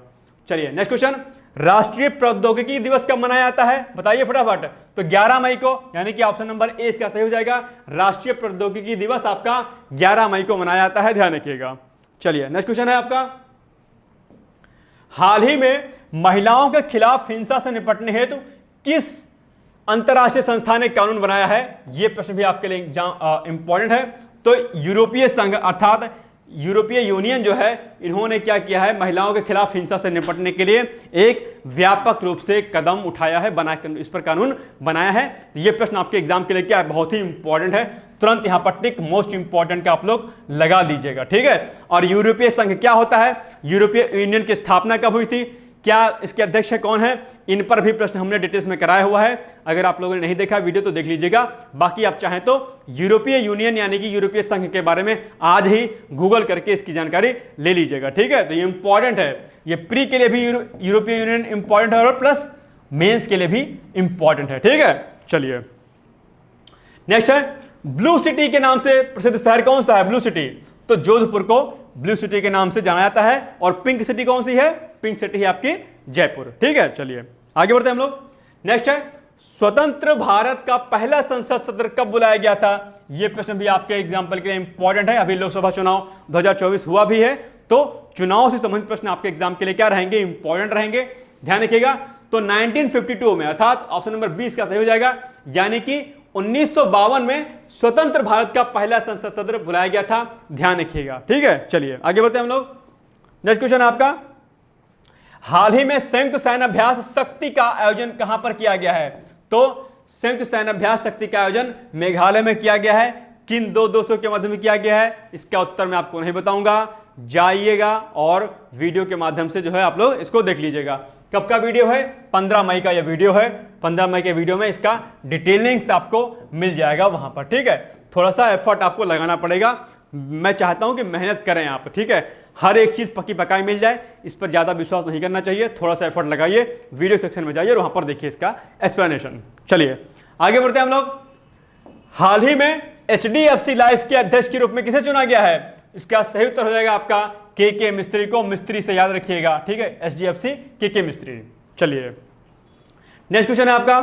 चलिए नेक्स्ट क्वेश्चन, राष्ट्रीय प्रौद्योगिकी दिवस कब मनाया जाता है? बताइए फटाफट। तो 11 मई को, यानी कि ऑप्शन नंबर ए इसका सही हो जाएगा। राष्ट्रीय प्रौद्योगिकी दिवस आपका 11 मई को मनाया जाता है, ध्यान रखिएगा। चलिए नेक्स्ट क्वेश्चन है आपका, हाल ही में महिलाओं के खिलाफ हिंसा से निपटने हेतु किस अंतरराष्ट्रीय संस्था ने कानून बनाया है? यह प्रश्न भी आपके लिए इंपॉर्टेंट है। तो यूरोपीय संघ, अर्थात यूरोपीय यूनियन जो है, इन्होंने क्या किया है? महिलाओं के खिलाफ हिंसा से निपटने के लिए एक व्यापक रूप से कदम उठाया है, इस पर कानून बनाया है। यह प्रश्न आपके एग्जाम के लिए क्या है? बहुत ही इंपॉर्टेंट है, तुरंत यहां पर टिक मोस्ट इंपॉर्टेंट का आप लोग लगा दीजिएगा, ठीक है। और यूरोपीय संघ क्या होता है? यूरोपीय यूनियन की स्थापना कब हुई थी? क्या इसके अध्यक्ष कौन है? इन पर भी प्रश्न हमने डिटेल्स में कराया हुआ है, अगर आप लोगों ने नहीं देखा वीडियो तो देख लीजिएगा। बाकी आप चाहें तो यूरोपीय यूनियन यानी कि यूरोपीय संघ के बारे में आज ही गूगल करके इसकी जानकारी ले लीजिएगा, ठीक है। तो ये इंपॉर्टेंट है, ये प्री के लिए भी यूरोपीय यूनियन इंपॉर्टेंट है और प्लस मेंस के लिए भी इंपॉर्टेंट है, ठीक है। चलिए नेक्स्ट है, ब्लू सिटी के नाम से प्रसिद्ध शहर कौन सा है? ब्लू सिटी, तो जोधपुर को ब्लू सिटी के नाम से जाना जाता है। और पिंक सिटी कौन सी है? पिंक सिटी है आपकी जयपुर, ठीक है। चलिए आगे बढ़ते हैं हम लोग। नेक्स्ट है, स्वतंत्र भारत का पहला संसद सत्र कब बुलाया गया था? यह प्रश्न भी आपके एग्जाम्पल के लिए इंपॉर्टेंट है। अभी लोकसभा चुनाव 2024 हुआ भी है, तो चुनाव से संबंधित प्रश्न आपके एग्जाम के लिए क्या रहेंगे? इंपॉर्टेंट रहेंगे, ध्यान रखिएगा। तो 1952 में, अर्थात ऑप्शन नंबर 20 का सही हो जाएगा, यानी कि 1952 में स्वतंत्र भारत का पहला संसद सत्र बुलाया गया था, ध्यान रखिएगा, ठीक है। चलिए आगे बढ़ते हैं हम लोग। नेक्स्ट क्वेश्चन है आपका, हाल ही में संयुक्त सैन्य अभ्यास शक्ति का आयोजन कहां पर किया गया है? तो संयुक्त सैन्य अभ्यास शक्ति का आयोजन मेघालय में किया गया है। किन 2 देशों के मध्य में किया गया है? इसका उत्तर मैं आपको नहीं बताऊंगा, जाइएगा और वीडियो के माध्यम से जो है आप लोग इसको देख लीजिएगा। कब का वीडियो है? 15 मई का यह वीडियो है। 15 मई के वीडियो में इसका डिटेलिंग्स आपको मिल जाएगा वहां पर, ठीक है। थोड़ा सा एफर्ट आपको लगाना पड़ेगा, मैं चाहता हूं कि मेहनत करें आप, ठीक है। हर एक चीज पक्की पकाई मिल जाए, इस पर ज्यादा विश्वास नहीं करना चाहिए, थोड़ा सा एफर्ट लगाइए, वीडियो सेक्शन में जाइए और वहां पर देखिए इसका एक्सप्लेनेशन। चलिए आगे बढ़ते हैं हम लोग। हाल ही में HDFC लाइफ के अध्यक्ष के रूप में किसे चुना गया है? इसका सही उत्तर हो जाएगा आपका के मिस्त्री को, मिस्त्री से याद रखिएगा, ठीक है। HDFC के मिस्त्री। चलिए नेक्स्ट क्वेश्चन है आपका,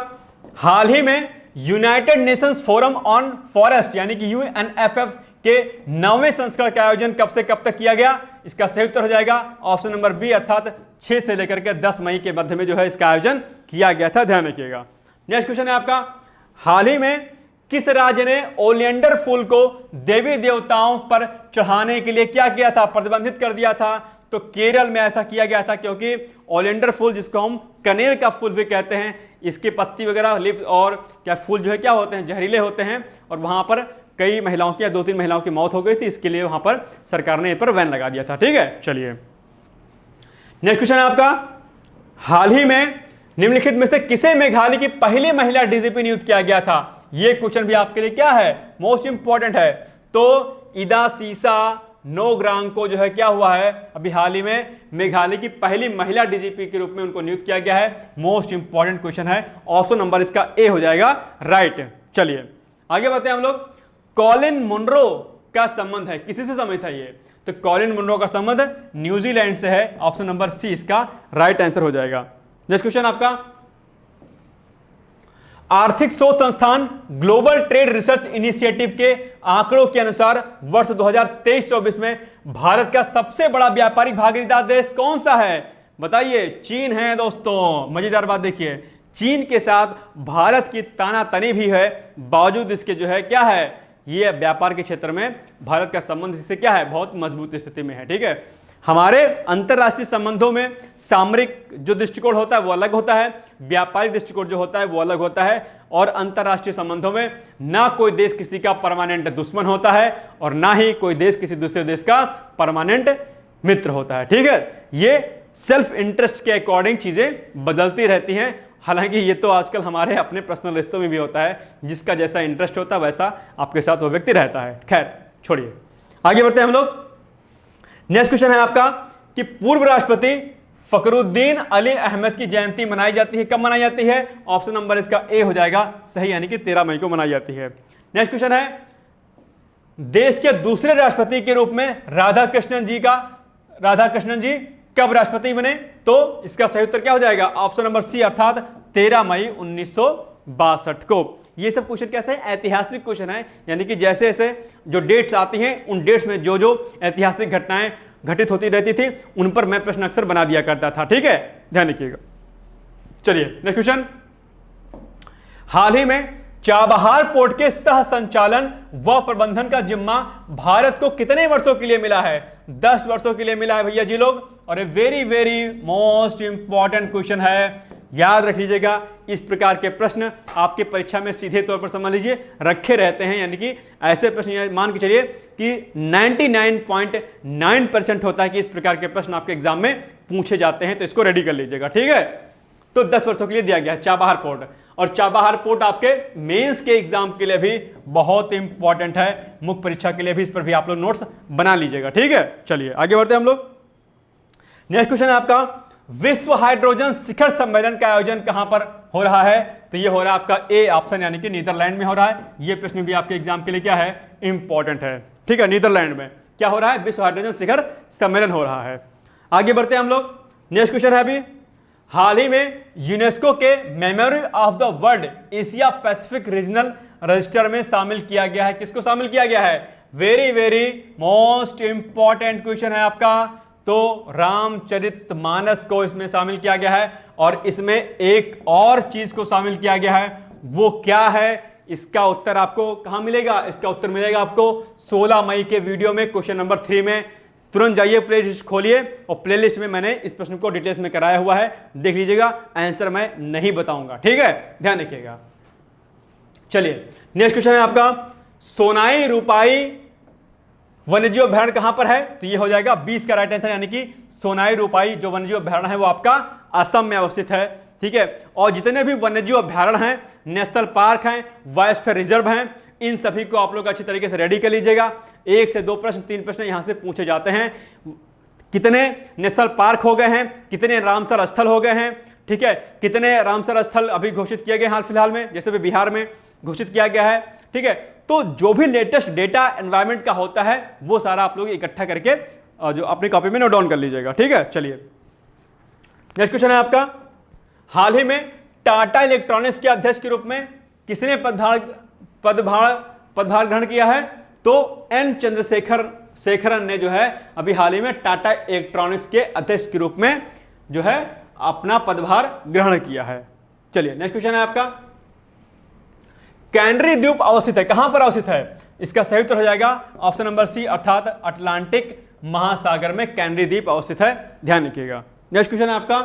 हाल ही में United Nations forum on forest यानी कि यूएनएफएफ के 9वें संस्करण का आयोजन कब से कब तक किया गया? इसका सही उत्तर हो जाएगा ऑप्शन नंबर बी, अर्थात 6 से लेकर के 10 मई के मध्य में जो है इसका आयोजन किया गया था, ध्यान रखिएगा। नेक्स्ट क्वेश्चन है आपका, हाल ही में किस राज्य ने ओलियंडर फूल को देवी देवताओं पर चढ़ाने के लिए क्या किया था? प्रतिबंधित कर दिया था। तो केरल में ऐसा किया गया था, क्योंकि ओलियंडर फूल जिसको हम कनेर का फूल भी कहते हैं, इसके पत्ती वगैरह लिप और क्या फूल जो है क्या होते हैं, जहरीले होते हैं, और वहां पर कई महिलाओं की या 2-3 महिलाओं की मौत हो गई थी, इसके लिए वहां पर सरकार ने इन पर बैन लगा दिया था। ठीक है, चलिए नेक्स्ट क्वेश्चन है आपका, हाल ही में निम्नलिखित में से किसे मेघालय की पहली महिला डीजीपी नियुक्त किया गया था? यह क्वेश्चन भी आपके लिए क्या है, मोस्ट इंपॉर्टेंट है। तो इदा सीसा नोग्रांग को जो है क्या हुआ है, अभी हाल ही में मेघालय की पहली महिला डीजीपी के रूप में उनको नियुक्त किया गया है। मोस्ट इंपॉर्टेंट क्वेश्चन है, ऑप्शन नंबर इसका ए हो जाएगा राइट। चलिए आगे बढ़ते हैं हम लोग। कॉलिन मुनरो का संबंध है, किसी से संबंधित है ये? तो कॉलिन मुनरो का संबंध न्यूजीलैंड से है, ऑप्शन नंबर सी इसका राइट आंसर हो जाएगा। नेक्स्ट क्वेश्चन आपका, आर्थिक शोध संस्थान ग्लोबल ट्रेड रिसर्च इनिशिएटिव के आंकड़ों के अनुसार वर्ष 2023-24 में भारत का सबसे बड़ा व्यापारिक भागीदार देश कौन सा है? बताइए। चीन है दोस्तों। मजेदार बात देखिए, चीन के साथ भारत की तानातनी भी है, बावजूद इसके जो है क्या है, ये व्यापार के क्षेत्र में भारत का संबंध इससे क्या है, बहुत मजबूत स्थिति में है। ठीक है, हमारे अंतरराष्ट्रीय संबंधों में सामरिक जो दृष्टिकोण होता है वो अलग होता है, व्यापारिक दृष्टिकोण जो होता है वो अलग होता है, और अंतरराष्ट्रीय संबंधों में ना कोई देश किसी का परमानेंट दुश्मन होता है और ना ही कोई देश किसी दूसरे देश का परमानेंट मित्र होता है। ठीक है, ये सेल्फ इंटरेस्ट के अकॉर्डिंग चीजें बदलती रहती हैं। हालांकि ये तो आजकल हमारे अपने पर्सनल रिश्तों में भी होता है, जिसका जैसा इंटरेस्ट होता है वैसा आपके साथ वो व्यक्ति रहता है। खैर छोड़िए, आगे बढ़ते हैं हम लोग। नेक्स्ट क्वेश्चन है आपका कि पूर्व राष्ट्रपति फखरुद्दीन अली अहमद की जयंती मनाई जाती है, कब मनाई जाती है? ऑप्शन नंबर इसका ए हो जाएगा सही, यानी कि 13 मई को मनाई जाती है। नेक्स्ट क्वेश्चन है, देश के दूसरे राष्ट्रपति के रूप में राधाकृष्णन जी कब राष्ट्रपति बने? तो इसका सही उत्तर क्या हो जाएगा? ऑप्शन नंबर सी, अर्थात 13 मई 1962 को। ये सब क्वेश्चन कैसे है, ऐतिहासिक क्वेश्चन है, यानी कि जैसे जैसे जो डेट्स आती हैं उन डेट्स में जो जो ऐतिहासिक घटनाएं घटित होती रहती थी उन पर मैं प्रश्न अक्सर बना दिया करता था। ठीक है, ध्यान रखिएगा। चलिए नेक्स्ट क्वेश्चन, हाल ही में चाबहार पोर्ट के सह संचालन व प्रबंधन का जिम्मा भारत को कितने वर्षों के लिए मिला है? 10 वर्षों के लिए मिला है भैया जी लोग, और ये very very most important question है, याद रख लीजिएगा। इस प्रकार के प्रश्न आपके परीक्षा में सीधे तौर पर समझ लीजिए रखे रहते हैं, यानी कि ऐसे प्रश्न मान के चलिए कि 99.9% होता है कि इस प्रकार के प्रश्न आपके एग्जाम में पूछे जाते हैं, तो इसको रेडी कर लीजिएगा। ठीक है, तो 10 वर्षों के लिए दिया गया है चाबहार पोर्ट, और चाबहार पोर्ट आपके मेंस के एग्जाम के लिए भी बहुत इंपॉर्टेंट है, मुख्य परीक्षा के लिए भी इस पर भी आप लोग नोट्स बना लीजिएगा। ठीक है, चलिए आगे बढ़ते हैं हम लोग। नेक्स्ट क्वेश्चन है आपका, विश्व हाइड्रोजन शिखर सम्मेलन का आयोजन कहां पर हो रहा है? तो ये हो रहा है आपका ए ऑप्शन, यानी कि नीदरलैंड में हो रहा है। ये प्रश्न भी आपके एग्जाम के लिए क्या है, इंपॉर्टेंट है। ठीक है, नीदरलैंड में क्या हो रहा है, विश्व हाइड्रोजन शिखर सम्मेलन हो रहा है। आगे बढ़ते हैं हम लोग। नेक्स्ट क्वेश्चन है अभी, हाल ही में यूनेस्को के memory of the world Asia Pacific regional register में शामिल किया गया है। किसको शामिल किया गया है? Very very most important question है आपका। तो रामचरितमानस को इसमें शामिल किया गया है, और इसमें एक और चीज को शामिल किया गया है, वो क्या है? इसका उत्तर आपको कहां मिलेगा? इसका उत्तर मिलेगा आपको 16 मई के वीडियो में, क्वेश्चन नंबर 3 में। तुरंत जाइए प्लेलिस्ट खोलिए, और प्लेलिस्ट में मैंने इस प्रश्न को डिटेल्स में कराया हुआ है, देख लीजिएगा। आंसर मैं नहीं बताऊंगा, ठीक है, ध्यान रखिएगा। चलिए नेक्स्ट क्वेश्चन है आपका, सोनाई रूपाई वन्यजीव अभयारण्य कहां पर है? तो ये हो जाएगा 20 का राइट आंसर, यानी कि सोनाई रूपाई जो वन्यजीव अभयारण्य है वो आपका असम में अवस्थित है। ठीक है, और जितने भी वन्यजीव अभयारण्य हैं, नेशनल पार्क हैं, बायोस्फीयर रिजर्व हैं, इन सभी को आप लोग अच्छी तरीके से रेडी कर लीजिएगा। 1 से 2 प्रश्न 3 प्रश्न यहां से पूछे जाते हैं। कितने नेशनल पार्क हो गए हैं, कितने रामसर स्थल हो गए हैं, ठीक है, कितने रामसर स्थल अभी घोषित किए गए हाल फिलहाल में, जैसे भी बिहार में घोषित किया गया है। ठीक है, तो जो भी लेटेस्ट डेटा एनवायरमेंट का होता है वो सारा आप लोग इकट्ठा करके जो अपनी कॉपी में नोट डाउन कर लीजिएगा। ठीक है, चलिए नेक्स्ट क्वेश्चन है आपका, हाल ही में टाटा इलेक्ट्रॉनिक्स के अध्यक्ष के रूप में किसने पदभार ग्रहण किया है? तो एन चंद्रशेखरन ने जो है अभी हाल ही में टाटा इलेक्ट्रॉनिक्स के अध्यक्ष के रूप में जो है अपना पदभार ग्रहण किया है। चलिए नेक्स्ट क्वेश्चन है आपका, कैनरी द्वीप अवस्थित है, कहां पर अवस्थित है? इसका सही उत्तर हो जाएगा ऑप्शन नंबर सी, अर्थात अटलांटिक महासागर में कैनरी द्वीप अवस्थित है, ध्यान रखिएगा। नेक्स्ट क्वेश्चन है आपका,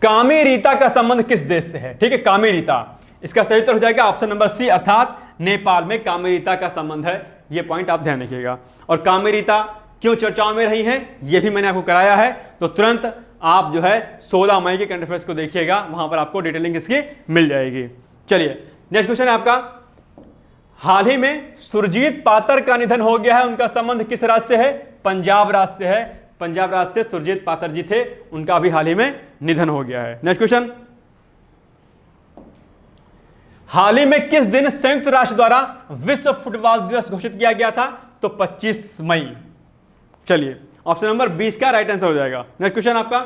कामेरीता का संबंध किस देश से है? ठीक है, कामेरीता, इसका सही उत्तर हो जाएगा ऑप्शन नंबर सी, अर्थात नेपाल में कामेरीता का संबंध है। यह पॉइंट आप ध्यान रखिएगा। और कामेरीता क्यों चर्चाओं में रही है यह भी मैंने आपको कराया है, तो तुरंत आप जो है 16 मई के करंट अफेयर्स को देखिएगा, वहां पर आपको डिटेलिंग इसकी मिल जाएगी। चलिए नेक्स्ट क्वेश्चन है आपका, हाल ही में सुरजीत पातर का निधन हो गया है, उनका संबंध किस राज्य से है? पंजाब राज्य से है। पंजाब राज्य से सुरजीत पातर जी थे, उनका अभी हाल ही में निधन हो गया है। नेक्स्ट क्वेश्चन, हाल ही में किस दिन संयुक्त राष्ट्र द्वारा विश्व फुटबॉल दिवस घोषित किया गया था? तो 25 मई। चलिए ऑप्शन नंबर 20 का राइट आंसर हो जाएगा। नेक्स्ट क्वेश्चन आपका,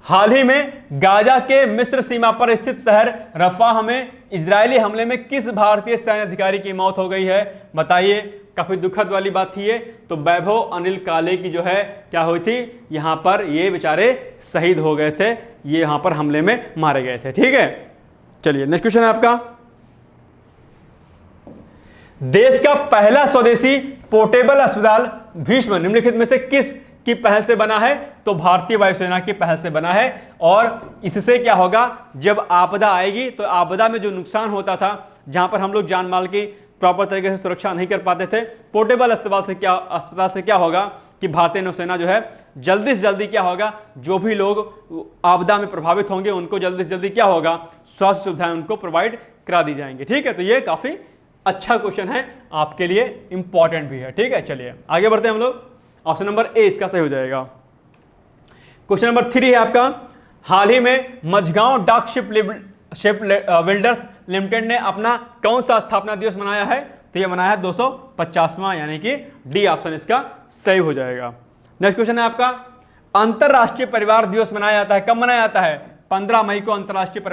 हाल ही में गाजा के मिस्र सीमा पर स्थित शहर रफाह में इजरायली हमले में किस भारतीय सैन्य अधिकारी की मौत हो गई है? बताइए, काफी दुखद वाली बात थी ये। तो वैभव अनिल काले की जो है क्या हुई थी, यहां पर ये बेचारे शहीद हो गए थे, ये यहां पर हमले में मारे गए थे। ठीक है, चलिए नेक्स्ट क्वेश्चन है आपका, देश का पहला स्वदेशी पोर्टेबल अस्पताल भीष्म निम्नलिखित में से किस की पहल से बना है? तो भारतीय वायुसेना की पहल से बना है। और इससे क्या होगा, जब आपदा आएगी तो आपदा में जो नुकसान होता था, जहां पर हम लोग जान माल की प्रॉपर तरीके से सुरक्षा नहीं कर पाते थे, पोर्टेबल अस्पताल से क्या होगा कि भारतीय नौसेना जो है जल्दी से जल्दी क्या होगा, जो भी लोग आपदा में प्रभावित होंगे उनको जल्दी से जल्दी क्या होगा, स्वास्थ्य सुविधाएं उनको प्रोवाइड करा दी जाएंगी। ठीक है, तो ये काफी अच्छा क्वेश्चन है, आपके लिए इंपॉर्टेंट भी है। ठीक है, चलिए आगे बढ़ते हैं हम लोग। ऑप्शन नंबर ए इसका सही हो जाएगा। क्वेश्चन नंबर 3 है आपका, हाल ही में मझगांव डाक शिप बिल्डर्स लिमिटेड ने अपना कौन सा स्थापना दिवस मनाया है? तो यह मनाया है 250वां, यानी कि डी ऑप्शन इसका सही हो जाएगा। नेक्स्ट क्वेश्चन है आपका, अंतरराष्ट्रीय परिवार दिवस मनाया जाता है, कब मनाया जाता है? 15 मई को अंतरराष्ट्रीय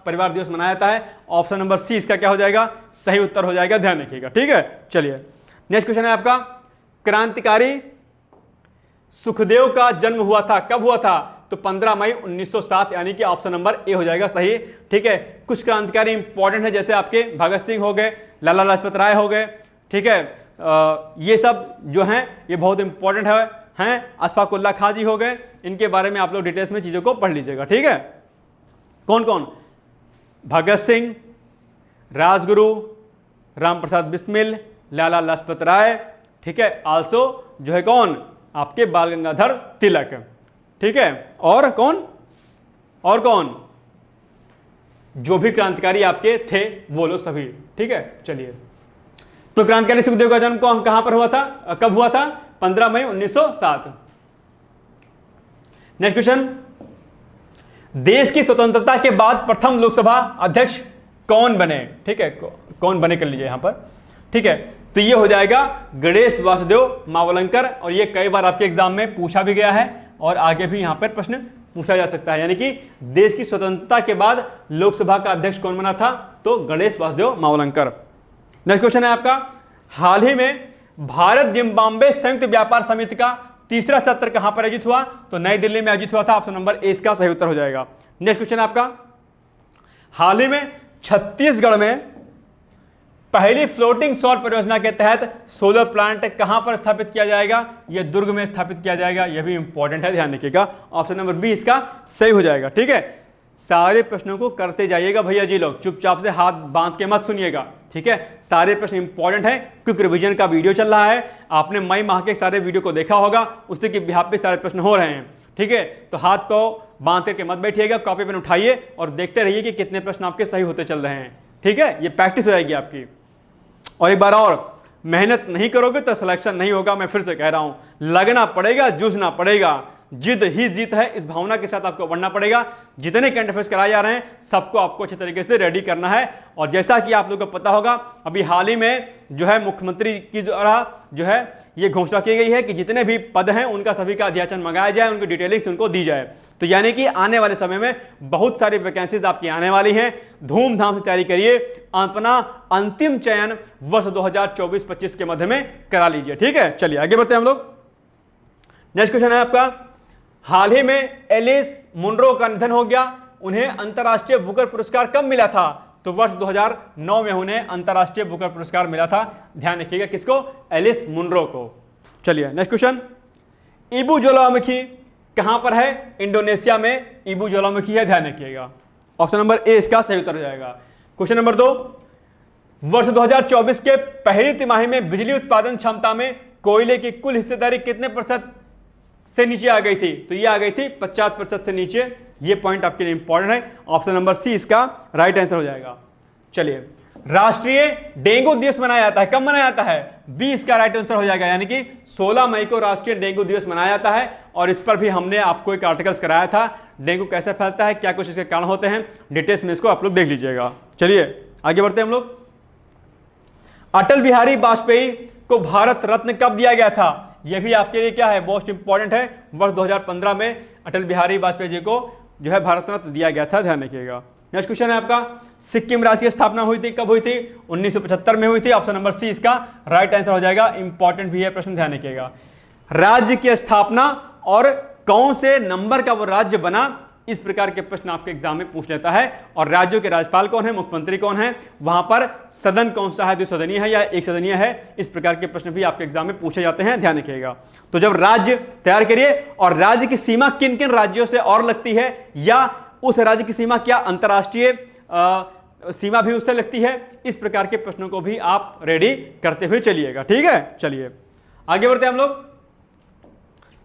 परिवार दिवस मनाया जाता है। ऑप्शन नंबर सी इसका क्या हो जाएगा, सही उत्तर हो जाएगा, ध्यान रखिएगा। ठीक है, चलिए नेक्स्ट क्वेश्चन है आपका, क्रांतिकारी सुखदेव का जन्म हुआ था, कब हुआ था? तो 15 मई 1907, यानी कि ऑप्शन नंबर ए हो जाएगा सही। ठीक है, कुछ क्रांतिकारी इंपॉर्टेंट है, जैसे आपके भगत सिंह हो गए, लाला लाजपत राय हो गए। ठीक है, ये सब जो हैं ये बहुत इंपॉर्टेंट हैं। अशफाक उल्लाह खां जी हो गए, इनके बारे में आप लोग डिटेल्स में चीजों को पढ़ लीजिएगा। ठीक है, कौन कौन? भगत सिंह, राजगुरु, राम प्रसाद बिस्मिल, लाला लाजपत राय। ठीक है, आल्सो जो है कौन, आपके बाल गंगाधर तिलक। ठीक है, और कौन जो भी क्रांतिकारी आपके थे वो लोग सभी। ठीक है, चलिए, तो क्रांतिकारी सुखदेव का जन्म कहां पर हुआ था, कब हुआ था? 15 मई 1907। नेक्स्ट क्वेश्चन, देश की स्वतंत्रता के बाद प्रथम लोकसभा अध्यक्ष कौन बने? ठीक है, कौन बने कर लीजिए यहां पर। ठीक है, तो ये हो जाएगा गणेश वासुदेव मावलंकर, और ये कई बार आपके एग्जाम में पूछा भी गया है और आगे भी यहां पर प्रश्न पूछा जा सकता है। यानी कि देश की स्वतंत्रता के बाद लोकसभा का अध्यक्ष कौन बना था? तो गणेश वासुदेव मावलंकर। नेक्स्ट क्वेश्चन है आपका, हाल ही में भारत जिम्बाब्वे संयुक्त व्यापार समिति का तीसरा सत्र कहां पर आयोजित हुआ? तो नई दिल्ली में आयोजित हुआ था। ऑप्शन नंबर ए इसका सही उत्तर हो जाएगा। नेक्स्ट क्वेश्चन आपका, हाल ही में छत्तीसगढ़ में पहली फ्लोटिंग सौर परियोजना के तहत सोलर प्लांट कहां पर स्थापित किया जाएगा? यह दुर्ग में स्थापित किया जाएगा। यह भी इंपॉर्टेंट है, ध्यान रखिएगा। ऑप्शन नंबर बी इसका सही हो जाएगा। ठीक है, सारे प्रश्नों को करते जाइएगा भैया जी लोग, चुपचाप से हाथ बांध के मत सुनिएगा। ठीक है, सारे प्रश्न इंपॉर्टेंट है, क्विक रिवीजन का वीडियो चल रहा है। आपने मई माह के सारे वीडियो को देखा होगा, उसी के बिहाफ पे सारे प्रश्न हो रहे हैं। ठीक है, तो हाथ को बांध करके मत बैठिएगा, कॉपी पेन उठाइए और देखते रहिए कि कितने प्रश्न आपके सही होते चल रहे हैं। ठीक है, ये प्रैक्टिस हो जाएगी आपकी। और एक बार और, मेहनत नहीं करोगे तो सिलेक्शन नहीं होगा। मैं फिर से कह रहा हूं, लगना पड़ेगा, जूझना पड़ेगा, जिद ही जीत है, इस भावना के साथ आपको बढ़ना पड़ेगा। जितने करंट अफेयर्स कराए जा रहे हैं सबको आपको अच्छे तरीके से रेडी करना है। और जैसा कि आप लोगों को पता होगा, अभी हाल ही में जो है मुख्यमंत्री की द्वारा जो है ये घोषणा की गई है कि जितने भी पद हैं उनका सभी का अध्याचन मंगाया जाए, उनकी डिटेलिंग्स उनको दी जाए। तो यानी कि आने वाले समय में बहुत सारी वैकेंसीज आपकी आने वाली हैं, धूमधाम से तैयारी करिए, अपना अंतिम चयन वर्ष 2024-25 के मध्य में करा लीजिए। ठीक है, चलिए आगे बढ़ते हैं हम लोग। नेक्स्ट क्वेश्चन है आपका, हाल ही में एलिस मुनरो का निधन हो गया, उन्हें अंतरराष्ट्रीय बुकर पुरस्कार कब मिला था? तो वर्ष 2009 में उन्हें अंतरराष्ट्रीय बुकर पुरस्कार मिला था। ध्यान रखिएगा, किसको? एलिस मुनरो को। चलिए नेक्स्ट क्वेश्चन, इबू ज्वालामुखी कहां पर है? इंडोनेशिया में इबू ज्वालामुखी है, ध्यान रखिएगा। ऑप्शन नंबर ए इसका सही उत्तर हो जाएगा। क्वेश्चन नंबर 2, वर्ष 2024 के पहली तिमाही में बिजली उत्पादन क्षमता में कोयले की कुल हिस्सेदारी कितने प्रतिशत से नीचे आ गई थी? तो ये आ गई थी 50% से नीचे। ये पॉइंट आपके लिए इंपॉर्टेंट है, ऑप्शन नंबर सी इसका राइट आंसर हो जाएगा। चलिए, राष्ट्रीय डेंगू दिवस मनाया जाता है, कब मनाया जाता है? बी इसका राइट आंसर हो जाएगा, यानी कि 16 मई को राष्ट्रीय डेंगू दिवस मनाया जाता है। और इस पर भी हमने आपको एक आर्टिकल्स कराया था, डेंगू कैसे फैलता है, क्या कुछ इसके कारण होते हैं, डिटेल्स में इसको आप लोग देख लीजिएगा। चलिए आगे बढ़ते हैं हम लोग। अटल बिहारी वाजपेयी को भारत रत्न कब दिया गया था? यह भी आपके लिए क्या है? मोस्ट इंपॉर्टेंट है। वर्ष 2015 में अटल बिहारी वाजपेयी जी को जो है भारत रत्न दिया गया था, ध्यान रखिएगा। नेक्स्ट क्वेश्चन है आपका, सिक्किम राज्य की स्थापना हुई थी, कब हुई थी? 1975 में हुई थी। ऑप्शन नंबर सी इसका राइट आंसर हो जाएगा। इंपॉर्टेंट भी है प्रश्न, ध्यान रखिएगा। राज्य की स्थापना और कौन से नंबर का वो राज्य बना, इस प्रकार के प्रश्न आपके एग्जाम में पूछ लेता है। और राज्यों के राज्यपाल कौन है, मुख्यमंत्री कौन है, वहां पर सदन कौन सा है, द्विसदनीय है या एक सदनीय है, इस प्रकार के प्रश्न भी आपके एग्जाम में पूछे जाते हैं, ध्यान रखिएगा। तो जब राज्य तैयार करिए, और राज्य की सीमा किन किन राज्यों से और लगती है, या उस राज्य की सीमा क्या अंतरराष्ट्रीय सीमा भी उससे लगती है, इस प्रकार के प्रश्नों को भी आप रेडी करते हुए चलिएगा। ठीक है, चलिए आगे बढ़ते हैं हम लोग।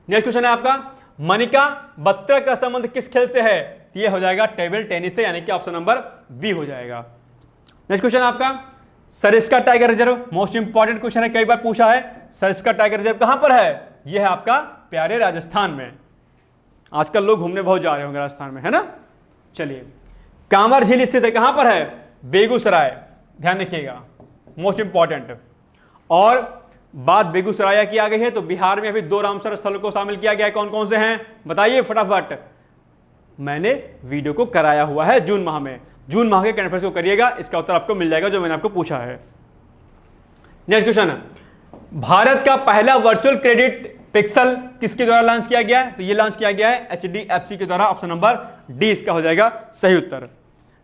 नेक्स्ट क्वेश्चन है आपका, मनिका बत्रा का संबंध किस खेल से है? ये हो जाएगा टेबल टेनिस से, यानी कि ऑप्शन नंबर बी हो जाएगा। नेक्स्ट क्वेश्चन आपका, Sariska tiger reserve, most important question है, कई बार पूछा है। सरिस्का टाइगर रिजर्व कहां पर है? यह है आपका प्यारे राजस्थान में। आजकल लोग घूमने बहुत जा रहे होंगे राजस्थान में, है ना। चलिए, कांवर झील स्थित है, कहां पर है? बेगूसराय, ध्यान रखिएगा, मोस्ट इंपॉर्टेंट। और बात बेगूसराय की आ गई है, तो बिहार में अभी 2 रामसर स्थलों को शामिल किया गया है। कौन कौन से हैं बताइए फटाफट। मैंने वीडियो को कराया हुआ है जून माह में, जून माह के कॉन्फ्रेंस को करिएगा, इसका उत्तर आपको मिल जाएगा जो मैंने आपको पूछा है। नेक्स्ट क्वेश्चन है, भारत का पहला वर्चुअल क्रेडिट पिक्सल किसके द्वारा लॉन्च किया गया है? तो ये लॉन्च किया गया है HDFC के द्वारा। ऑप्शन नंबर डी इसका हो जाएगा सही उत्तर।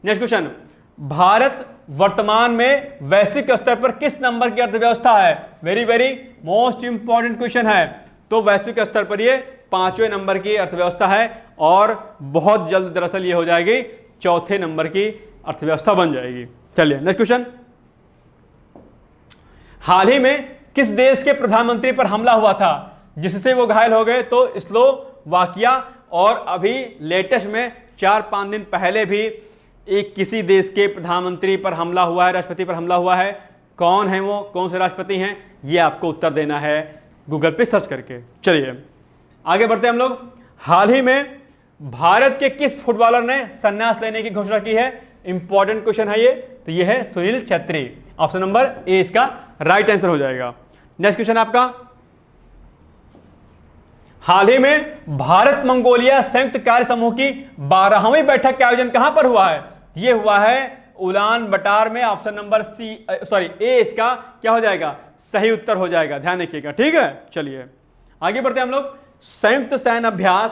नेक्स्ट क्वेश्चन, भारत वर्तमान में वैश्विक स्तर पर किस नंबर की अर्थव्यवस्था है? Very very most important question है। तो वैश्विक स्तर पर ये 5वें नंबर की अर्थव्यवस्था है, और बहुत जल्द दरअसल ये हो जाएगी 4थे नंबर की अर्थव्यवस्था बन जाएगी। चलिए नेक्स्ट क्वेश्चन, हाल ही में किस देश के प्रधानमंत्री पर हमला हुआ था जिससे वो घायल हो गए? तो स्लोवाकिया। और अभी लेटेस्ट में 4-5 दिन पहले भी एक किसी देश के प्रधानमंत्री पर हमला हुआ है, राष्ट्रपति पर हमला हुआ है। कौन है वो, कौन से राष्ट्रपति हैं, ये आपको उत्तर देना है गूगल पे सर्च करके। चलिए आगे बढ़ते हैं हम लोग। हाल ही में भारत के किस फुटबॉलर ने संन्यास लेने की घोषणा की है? इंपॉर्टेंट क्वेश्चन है ये। तो ये है सुनील छेत्री। ऑप्शन नंबर ए इसका राइट आंसर हो जाएगा। नेक्स्ट क्वेश्चन आपका, हाल ही में भारत मंगोलिया संयुक्त कार्य समूह की 12वीं बैठक का आयोजन कहां पर हुआ है? यह हुआ है उलान बटार में। ऑप्शन नंबर ए इसका क्या हो जाएगा? सही उत्तर हो जाएगा, ध्यान रखिएगा। ठीक है, चलिए आगे बढ़ते हैं हम लोग। संयुक्त सैन्य अभ्यास